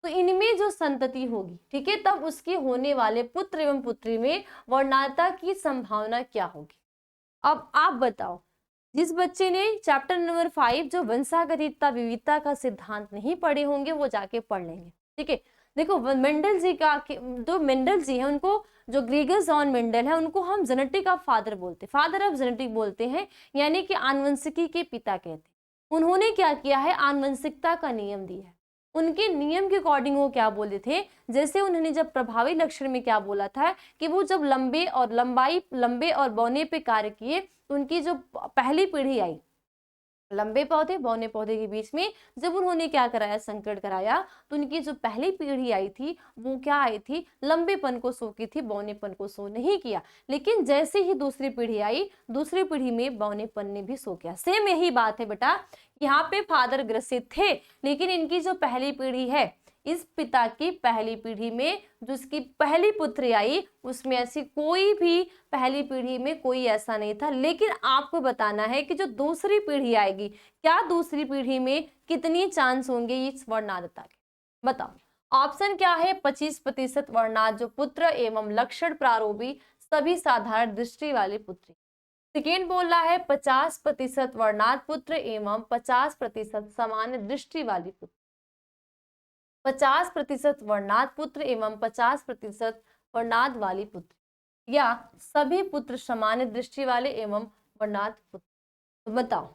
तो इनमें जो संतति होगी, ठीक है, तब उसके होने वाले पुत्र एवं पुत्री में वर्णांधता की संभावना क्या होगी। अब आप बताओ, जिस बच्चे ने चैप्टर नंबर 5 जो वंशागतिता विविधता का सिद्धांत नहीं पढ़े होंगे वो जाके पढ़ लेंगे, ठीक है। देखो, मेंडल जी का, जो मेंडल जी है उनको, जो ग्रेगर जॉन मेंडल है उनको हम जेनेटिक ऑफ फादर बोलते, फादर ऑफ जेनेटिक बोलते हैं, यानी कि आनुवंशिकी के पिता कहते हैं। उन्होंने क्या किया है, आनुवंशिकता का नियम दिया है। उनके नियम के अकॉर्डिंग वो क्या बोले थे, जैसे उन्होंने जब प्रभावी लक्षण में क्या बोला था कि वो जब लंबे और बौने पे कार्य किए, तो उनकी जो पहली पीढ़ी आई, लंबे पौधे बौने पौधे के बीच में जब उन्होंने क्या कराया, संकरण कराया, तो उनकी जो पहली पीढ़ी आई थी वो क्या आई थी, लंबेपन को शो की थी, बौनेपन को शो नहीं किया। लेकिन जैसे ही दूसरी पीढ़ी आई, दूसरी पीढ़ी में बौनेपन ने भी शो किया। सेम यही बात है बेटा, यहाँ पे फादर ग्रसित थे, लेकिन इनकी जो पहली पीढ़ी है, इस पिता की पहली पीढ़ी में जो इसकी पहली पुत्री आई उसमें ऐसी कोई भी पहली पीढ़ी में कोई ऐसा नहीं था। लेकिन आपको बताना है कि जो दूसरी पीढ़ी आएगी, क्या दूसरी पीढ़ी में कितनी चांस होंगे इस वर्णांधता के, बताओ। ऑप्शन क्या है, 25% वर्णांध जो पुत्र एवं लक्षण प्रारूपी सभी साधारण दृष्टि वाले पुत्री। सेकेंड बोल रहा है 50% वर्णांध पुत्र एवं 50% सामान्य दृष्टि वाली पुत्र। 50% वर्णांध पुत्र एवं 50% वर्णांध वाली पुत्र, या सभी पुत्र सामान्य दृष्टि वाले एवं वर्णांध पुत्र। तो बताओ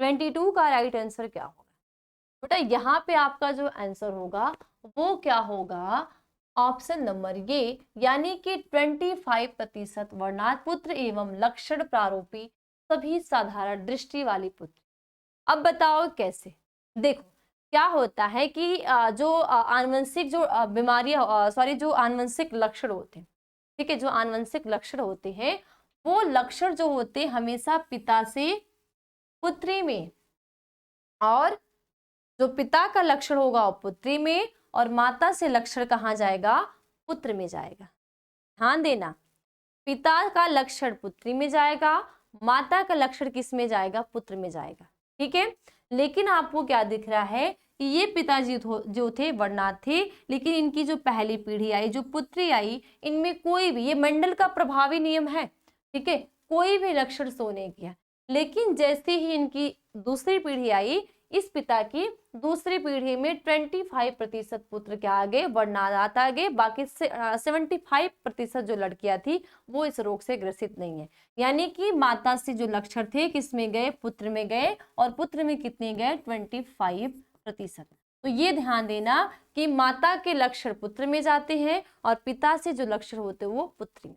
22 का राइट आंसर क्या होगा बेटा। यहाँ पे आपका जो आंसर होगा वो क्या होगा, ऑप्शन नंबर ये, यानी कि 25% वर्णांध पुत्र एवं लक्षण प्रारूपी सभी साधारण दृष्टि वाली पुत्र। अब बताओ कैसे। देखो, क्या होता है कि जो आनुवंशिक जो बीमारियां, सॉरी, जो आनुवंशिक लक्षण होते हैं, ठीक है, जो आनुवंशिक लक्षण होते हैं वो लक्षण जो होते हैं हमेशा पिता से पुत्री में, और जो पिता का लक्षण होगा वो पुत्री में, और माता से लक्षण कहाँ जाएगा, पुत्र में जाएगा। ध्यान देना, पिता का लक्षण पुत्री में जाएगा, माता का लक्षण किस में जाएगा, पुत्र में जाएगा, ठीक है। लेकिन आपको क्या दिख रहा है कि ये पिताजी जो थे वर्णात थे, लेकिन इनकी जो पहली पीढ़ी आई, जो पुत्री आई, इनमें कोई भी, ये मेंडल का प्रभावी नियम है, ठीक है, कोई भी लक्षण शो नहीं किया। लेकिन जैसे ही इनकी दूसरी पीढ़ी आई, इस पिता की दूसरी पीढ़ी में 25% पुत्र क्या आ गए, वर्णात आ गए, बाकी 75% जो लड़कियां थी वो इस रोग से ग्रसित नहीं है। यानी कि माता से जो लक्षण थे किस में गए, पुत्र में गए, और पुत्र में कितने गए, 25%। तो ये ध्यान देना कि माता के लक्षण पुत्र में जाते हैं और पिता से जो लक्षण होते हैं वो पुत्री में।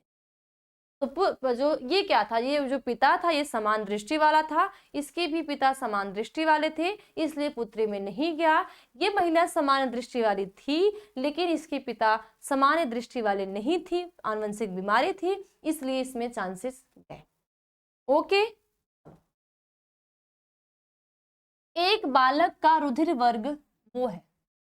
तो जो ये क्या था, ये जो पिता था ये समान दृष्टि वाला था, इसके भी पिता समान दृष्टि वाले थे, इसलिए पुत्री में नहीं गया। ये महिला समान दृष्टि वाली थी, लेकिन इसके पिता समान दृष्टि वाले नहीं थी, आनुवंशिक बीमारी थी, इसलिए इसमें चांसेस गए। ओके, एक बालक का रुधिर वर्ग वो है।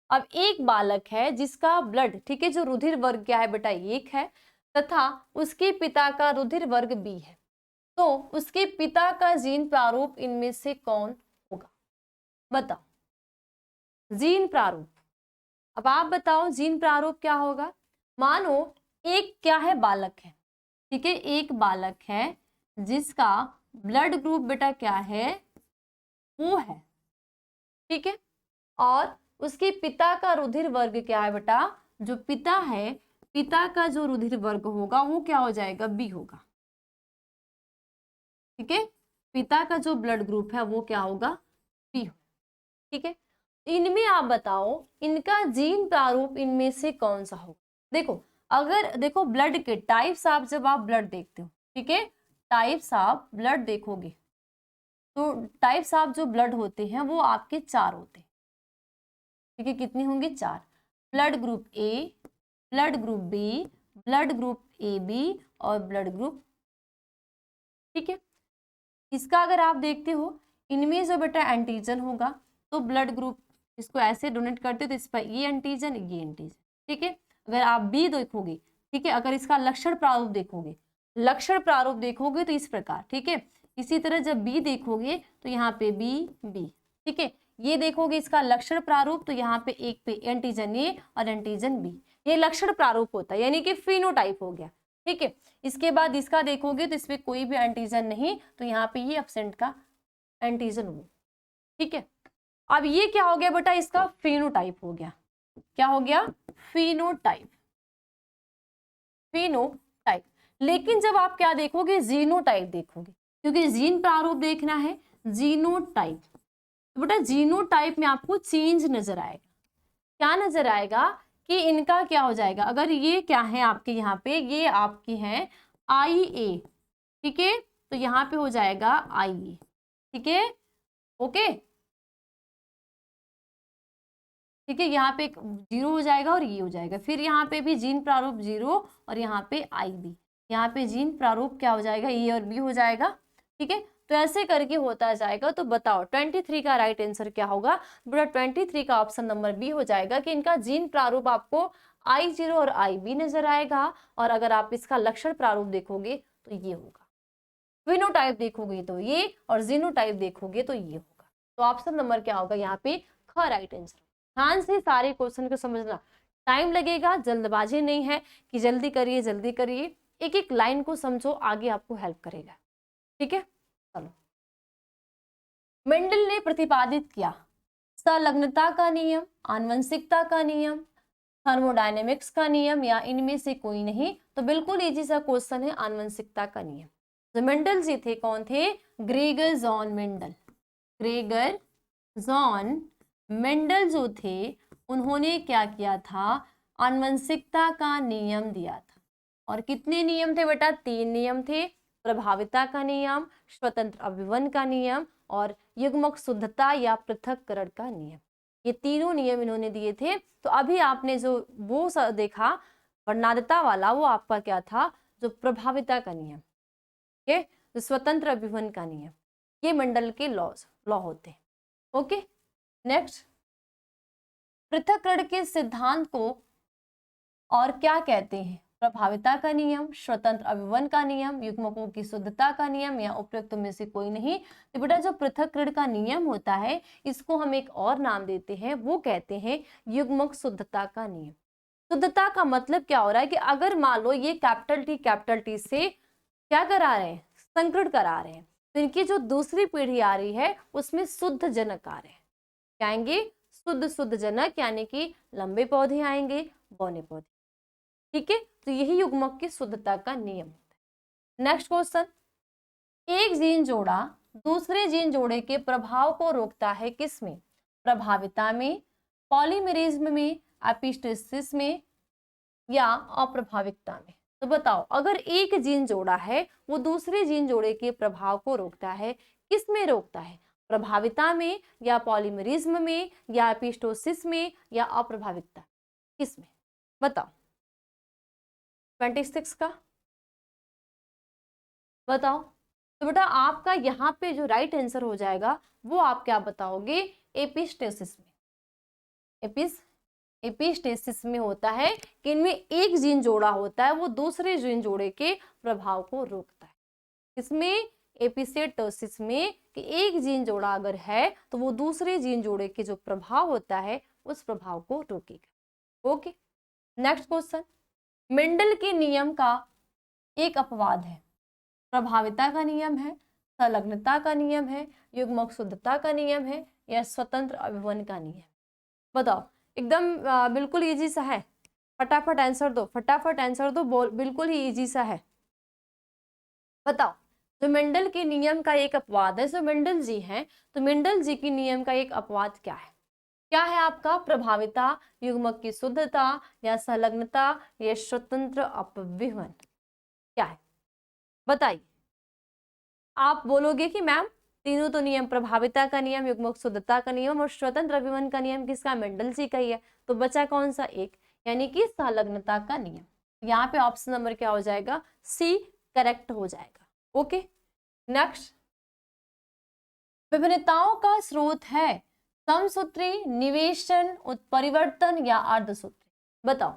अब एक बालक है जिसका ब्लड, ठीक है, जो रुधिर वर्ग क्या है बेटा, एक है, तथा उसके पिता का रुधिर वर्ग बी है, तो उसके पिता का जीन प्रारूप इनमें से कौन होगा, बताओ। जीन प्रारूप, अब आप बताओ जीन प्रारूप क्या होगा। मानो एक क्या है, बालक है, ठीक है, एक बालक है जिसका ब्लड ग्रुप बेटा क्या है, वो है, ठीक है, और उसके पिता का रुधिर वर्ग क्या है बेटा, जो पिता है, पिता का जो रुधिर वर्ग होगा वो क्या हो जाएगा, बी होगा, ठीक है, पिता का जो ब्लड ग्रुप है वो क्या होगा, बी होगा, ठीक है। इनमें आप बताओ इनका जीन प्रारूप इनमें से कौन सा होगा। देखो, अगर देखो ब्लड के टाइप्स, आप जब आप ब्लड देखते हो, ठीक है, टाइप्स आप ब्लड देखोगे तो टाइप्स आप जो ब्लड होते हैं वो आपके 4 होते हैं, ठीक है, कितने होंगे, 4। Blood group A, blood group B, blood group A B और ब्लड ग्रुप, ठीक है। इसका अगर आप देखते हो, इनमें जो बेटा एंटीजन होगा, तो ब्लड ग्रुप इसको ऐसे डोनेट करते हो तो इस पर ये एंटीजन, ठीक है। अगर आप बी देखोगे, ठीक है, अगर इसका लक्षण प्रारूप देखोगे, तो इस प्रकार, ठीक है। इसी तरह जब बी देखोगे तो यहाँ पे बी, ठीक है। ये देखोगे इसका लक्षण प्रारूप, तो यहाँ पे एक पे एंटीजन ए और एंटीजन बी, ये लक्षण प्रारूप होता है, यानी कि फिनोटाइप हो गया, ठीक है। इसके बाद इसका देखोगे तो इसमें कोई भी एंटीजन नहीं, तो यहाँ पे ये एब्सेंट का एंटीजन हो, ठीक है। अब ये क्या हो गया बेटा, इसका फिनोटाइप हो गया, क्या हो गया, फिनोटाइप। लेकिन जब आप क्या देखोगे, जीनोटाइप देखोगे, क्योंकि जीन प्रारूप देखना है, जीनोटाइप, तो बेटा जीनोटाइप में आपको चेंज नजर आएगा, क्या नजर आएगा कि इनका क्या हो जाएगा, अगर ये क्या है आपके यहाँ पे, ये आपकी है IA, ठीक है, तो यहाँ पे हो जाएगा IA, ठीक है, ओके, ठीक है, यहाँ पे 0 हो जाएगा और ये हो जाएगा, फिर यहाँ पे भी जीन प्रारूप 0 और यहाँ पे IB, यहाँ पे जीन प्रारूप क्या हो जाएगा, ए और बी हो जाएगा, ठीक है। तो ऐसे करके होता जाएगा। तो बताओ 23 का राइट आंसर क्या होगा बेटा, 23 का ऑप्शन नंबर बी हो जाएगा कि इनका जीन प्रारूप आपको I0 और IB नजर आएगा, और अगर आप इसका लक्षण प्रारूप देखोगे तो ये होगा, फिनोटाइप देखोगे तो ये, और जीनोटाइप देखोगे तो ये होगा। तो ऑप्शन नंबर क्या होगा यहाँ पे, ख राइट आंसर। ध्यान से सारे क्वेश्चन को समझना, टाइम लगेगा, जल्दबाजी नहीं है कि जल्दी करिए, एक एक लाइन को समझो, आगे आपको हेल्प करेगा, ठीक है। चलो, मेंडल ने प्रतिपादित किया संलग्नता का नियम, आनुवंशिकता का नियम, थर्मोडायनेमिक्स का नियम, या इनमें से कोई नहीं। तो बिल्कुल इजी सा क्वेश्चन है, आनुवंशिकता का नियम। जो मेंडल जी थे, कौन थे, Gregor John Mendel. Gregor John Mendel जो थे, उन्होंने क्या किया था, आनुवंशिकता का नियम दिया था। और कितने नियम थे बेटा, 3 नियम थे, प्रभाविता का नियम, स्वतंत्र अभिवन का नियम और युग्मक शुद्धता या पृथक्करण का नियम। ये तीनों नियम इन्होंने दिए थे। तो अभी आपने जो वो देखा वर्णादिता वाला, वो आपका क्या था, जो प्रभाविता का नियम, ठीक है, जो स्वतंत्र अभिवन का नियम, ये मंडल के लॉ होते हैं। ओके, नेक्स्ट, पृथक्करण के सिद्धांत को और क्या कहते हैं, प्रभाविता का नियम, स्वतंत्र अभिवन का नियम, युग्मकों की शुद्धता का नियम या उपयुक्त में से कोई नहीं। तो बेटा जो पृथक्करण का नियम होता है इसको हम एक और नाम देते हैं, वो कहते हैं युग्मक शुद्धता का नियम। शुद्धता का मतलब क्या हो रहा है कि अगर मान लो ये कैपिटल टी से क्या करा रहे हैं, संकरण करा रहे हैं, तो इनकी जो दूसरी पीढ़ी आ रही है उसमें शुद्ध जनक आ रहे हैं। क्या आएंगे? शुद्ध जनक, यानी कि लंबे पौधे आएंगे, बौने पौधे। ठीक है, तो यही युग्मक की शुद्धता का नियम होता है। नेक्स्ट क्वेश्चन, एक जीन जोड़ा दूसरे जीन जोड़े के प्रभाव को रोकता है किसमें? प्रभाविता में, पॉलीमरेज्म में, एपिस्टेसिस में या अप्रभाविकता में। तो बताओ, अगर एक जीन जोड़ा है वो दूसरे जीन जोड़े के प्रभाव को रोकता है, किसमें रोकता है? प्रभाविता में या पॉलीमरिज्म में या एपिस्टोसिस में या अप्रभाविकता, किसमें? बताओ 26 का बताओ। तो बेटा आपका यहाँ पे जो राइट आंसर हो जाएगा वो आप क्या बताओगे? एपिस्टेसिस में। एपिस्टेसिस में होता है कि इनमें एक जीन जोड़ा होता है वो दूसरे जीन जोड़े के प्रभाव को रोकता है। इसमें एपिस्टेसिस में कि एक जीन जोड़ा अगर है तो वो दूसरे जीन जोड़े के जो प्रभाव होता है उस प्रभाव को रोकेगा। ओके, नेक्स्ट क्वेश्चन, मेंडल के नियम का एक अपवाद है। प्रभाविता का नियम है, संलग्नता का नियम है, युग्मक शुद्धता का नियम है या स्वतंत्र अभिवन का नियम? बताओ, एकदम बिल्कुल इजी सा है, फटाफट आंसर दो, फटाफट आंसर दो, बिल्कुल ही इजी सा है। बताओ, जो मेंडल के नियम का एक अपवाद है, जो मेंडल जी हैं, तो मेंडल जी के नियम का एक अपवाद क्या है? क्या है आपका? प्रभाविता, युग्मक की शुद्धता या संलग्नता या स्वतंत्र अपविवन, क्या है? बताइए। आप बोलोगे कि मैम तीनों तो नियम, प्रभाविता का नियम, युग्मक शुद्धता का नियम और स्वतंत्र अभिवन का नियम किसका? मेंडल जी का ही है। तो बचा कौन सा? एक, यानी कि संलग्नता का नियम। यहाँ पे ऑप्शन नंबर क्या हो जाएगा? सी करेक्ट हो जाएगा। ओके, नेक्स्ट, विभिन्नताओं का स्रोत है समसूत्री, निवेशन, उत्परिवर्तन या अर्धसूत्री? बताओ,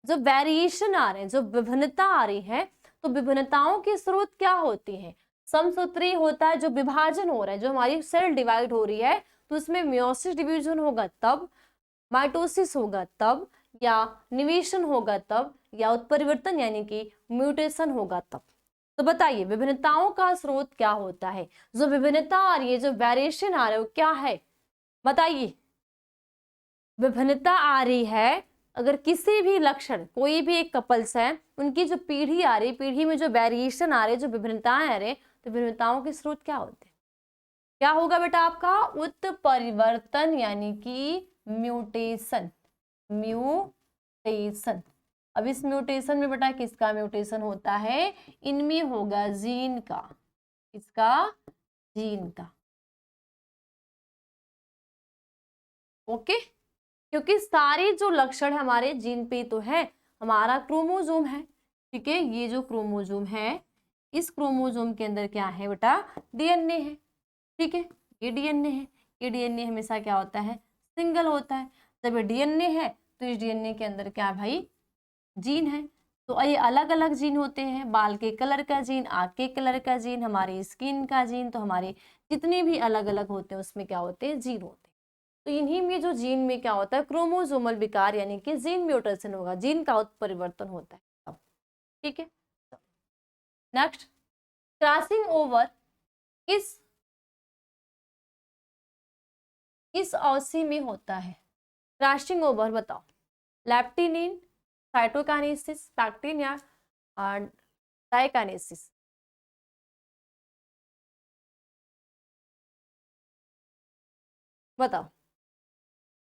जो वेरिएशन आ रहे हैं, जो विभिन्नता आ रही है, तो विभिन्नताओं के स्रोत क्या होती हैं? समसूत्री होता है जो विभाजन हो रहा है, जो हमारी सेल डिवाइड हो रही है, तो उसमें मियोसिस डिवीजन होगा तब, माइटोसिस होगा तब, या निवेशन होगा तब, या उत्परिवर्तन यानी कि म्यूटेशन होगा तब। तो बताइए विभिन्नताओं का स्रोत क्या होता है? जो विभिन्नता आ रही है, जो वेरिएशन आ रहा है, वो क्या है? बताइए। विभिन्नता आ रही है अगर किसी भी लक्षण, कोई भी एक कपल्स है, उनकी जो पीढ़ी आ रही, पीढ़ी में जो वेरिएशन आ रहे, जो विभिन्नताएं आ रहे, तो विभिन्नताओं के स्रोत क्या होते हैं? क्या होगा बेटा आपका? उत्परिवर्तन यानी कि म्यूटेशन। म्यूटेशन। अब इस म्यूटेशन में बेटा किसका म्यूटेशन होता है? इनमें होगा जीन का। किसका? जीन का। ओके, क्योंकि सारे जो लक्षण हमारे जीन पे तो है, हमारा क्रोमोजोम है। ठीक है, ये जो क्रोमोजोम है, इस क्रोमोजोम के अंदर क्या है बेटा? डीएनए है। ठीक है, ये डीएनए है। ये डीएनए हमेशा क्या होता है? सिंगल होता है। जब ये डीएनए है तो इस डीएनए के अंदर क्या भाई? जीन है। तो ये अलग अलग जीन होते हैं, बाल के कलर का जीन, आँख के कलर का जीन, हमारी स्किन का जीन, तो हमारे जितने भी अलग अलग होते हैं उसमें क्या होते हैं? जीन होते हैं। तो इन्हीं में जो जीन में क्या होता है? क्रोमोसोमल विकार यानी कि जीन म्यूटेशन होगा, जीन का उत्परिवर्तन होता है तब। ठीक है, नेक्स्ट, क्रॉसिंग ओवर किस अवधि में होता है? क्रॉसिंग ओवर बताओ, लैप्टिनिन, साइटोकाइनेसिस, पैक्टिन या डाइकाइनेसिस? बताओ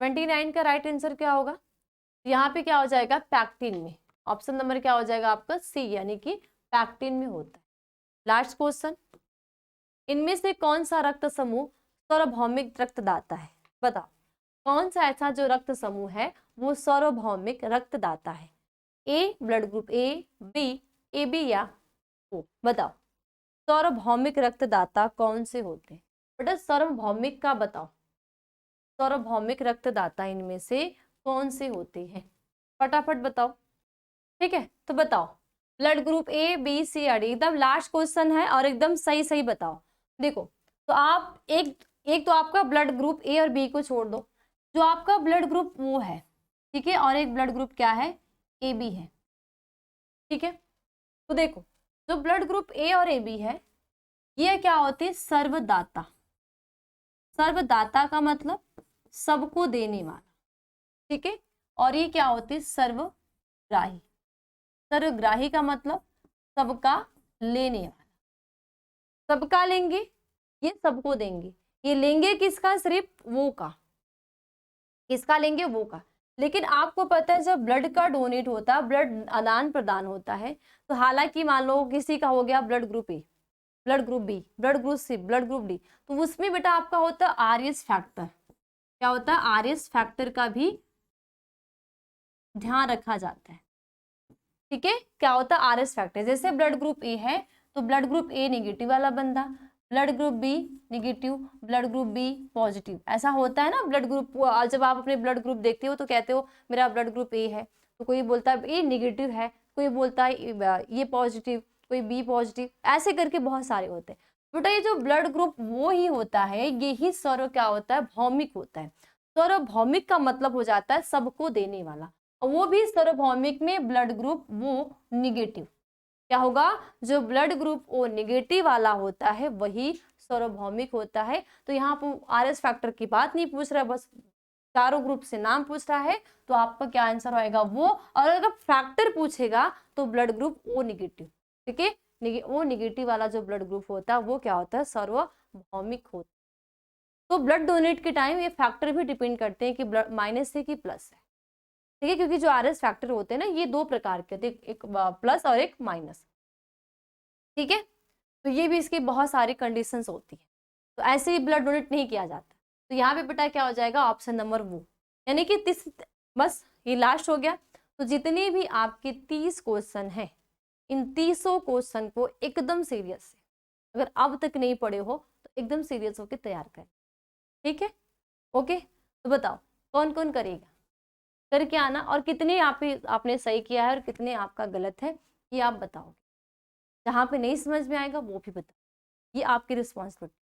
29 का राइट आंसर क्या होगा? यहाँ पे क्या हो जाएगा? पैक्टिन में। ऑप्शन नंबर क्या हो जाएगा आपका? सी, यानी कि पैक्टिन में होता है। लास्ट क्वेश्चन, इनमें से कौन सा रक्त समूह सार्वभौमिक रक्तदाता है? बताओ, कौन सा ऐसा जो रक्त समूह है वो सार्वभौमिक रक्तदाता है? A blood group A, B, A B या ओ? बताओ सार्वभौमिक रक्तदाता कौन से होते हैं? बेटा सार्वभौमिक का बताओ, सार्वभौमिक रक्तदाता इनमें से कौन से होते हैं? फटाफट बताओ। ठीक है, तो बताओ blood group A B C और डी, एकदम लास्ट क्वेश्चन है और एकदम सही सही बताओ। देखो, तो आप एक एक तो आपका ब्लड ग्रुप ए और बी को छोड़ दो, जो आपका ब्लड ग्रुप वो है, ठीक है, और एक ब्लड ग्रुप क्या है, ए बी है, ठीक है। तो देखो, जो ब्लड ग्रुप ए और ए बी है, ये क्या होते हैं, सर्वदाता। सर्वदाता का मतलब सबको देने वाला, ठीक है। और ये क्या होते हैं, सर्वग्राही। सर्वग्राही का मतलब सबका लेने वाला, सबका लेंगे, ये सबको देंगे। ये लेंगे किसका, सिर्फ वो का, किसका लेंगे, वो का। लेकिन आपको पता है जब ब्लड का डोनेट होता है, ब्लड आदान प्रदान होता है, तो हालांकि मान लो किसी का हो गया blood group A, blood group B, blood group C, blood group D, तो उसमें बेटा आपका होता है आरएस फैक्टर। क्या होता है, आरएस फैक्टर का भी ध्यान रखा जाता है, ठीक है। क्या होता है, आरएस फैक्टर। जैसे ब्लड ग्रुप ए है तो ब्लड ग्रुप ए नेगेटिव वाला बंदा, blood group B negative, blood group B positive, ऐसा होता है ना ब्लड ग्रुप। जब आप अपने ब्लड ग्रुप देखते हो तो कहते हो मेरा ब्लड ग्रुप ए है, तो कोई बोलता है ए नेगेटिव है, कोई बोलता है ये पॉजिटिव, कोई बी पॉजिटिव, ऐसे करके बहुत सारे होते हैं। बेटा ये जो ब्लड ग्रुप वो ही होता है, यही सर्व क्या होता है, भौमिक होता है। सार्वभौमिक का मतलब हो जाता है सबको देने वाला, और वो भी सार्वभौमिक में ब्लड ग्रुप वो निगेटिव। क्या होगा, जो ब्लड ग्रुप ओ निगेटिव वाला होता है वही सार्वभौमिक होता है। तो यहाँ पर आरएस फैक्टर की बात नहीं पूछ रहा है, बस चारों ग्रुप से नाम पूछ रहा है, तो आपका क्या आंसर होएगा वो। और अगर फैक्टर पूछेगा तो ब्लड ग्रुप ओ निगेटिव, ठीक है। ओ निगेटिव वाला जो ब्लड ग्रुप होता है वो क्या होता है, सार्वभौमिक होता है। तो ब्लड डोनेट के टाइम ये फैक्टर भी डिपेंड करते हैं कि ब्लड माइनस है कि प्लस है, ठीक है, क्योंकि जो आरएस फैक्टर होते हैं ना ये दो प्रकार के होते हैं, एक प्लस और एक माइनस, ठीक है। तो ये भी इसकी बहुत सारी कंडीशंस होती है, तो ऐसे ही ब्लड डोनेट नहीं किया जाता। तो यहाँ पे बेटा क्या हो जाएगा, ऑप्शन नंबर वो, यानी कि बस ये लास्ट हो गया। तो जितने भी आपके 30 क्वेश्चन हैं, इन 30 क्वेश्चन को एकदम सीरियस से, अगर अब तक नहीं पढ़े हो तो एकदम सीरियस होकर तैयार करें, ठीक है। ओके, तो बताओ कौन कौन करेगा, करके आना। और कितने आपने सही किया है और कितने आपका गलत है ये आप बताओगे। जहाँ पे नहीं समझ में आएगा वो भी बताओ, ये आपकी रिस्पॉन्सिबिलिटी,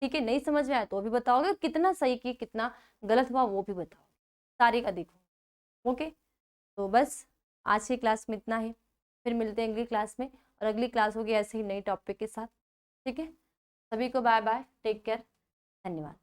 ठीक है। नहीं समझ में आया तो भी बताओगे, कितना सही किया कितना गलत हुआ वो भी बताओ, सारे का देखो। ओके, तो बस आज की क्लास में इतना ही, फिर मिलते हैं अगली क्लास में, और अगली क्लास होगी ऐसे ही नई टॉपिक के साथ, ठीक है। सभी को बाय बाय, टेक केयर, धन्यवाद।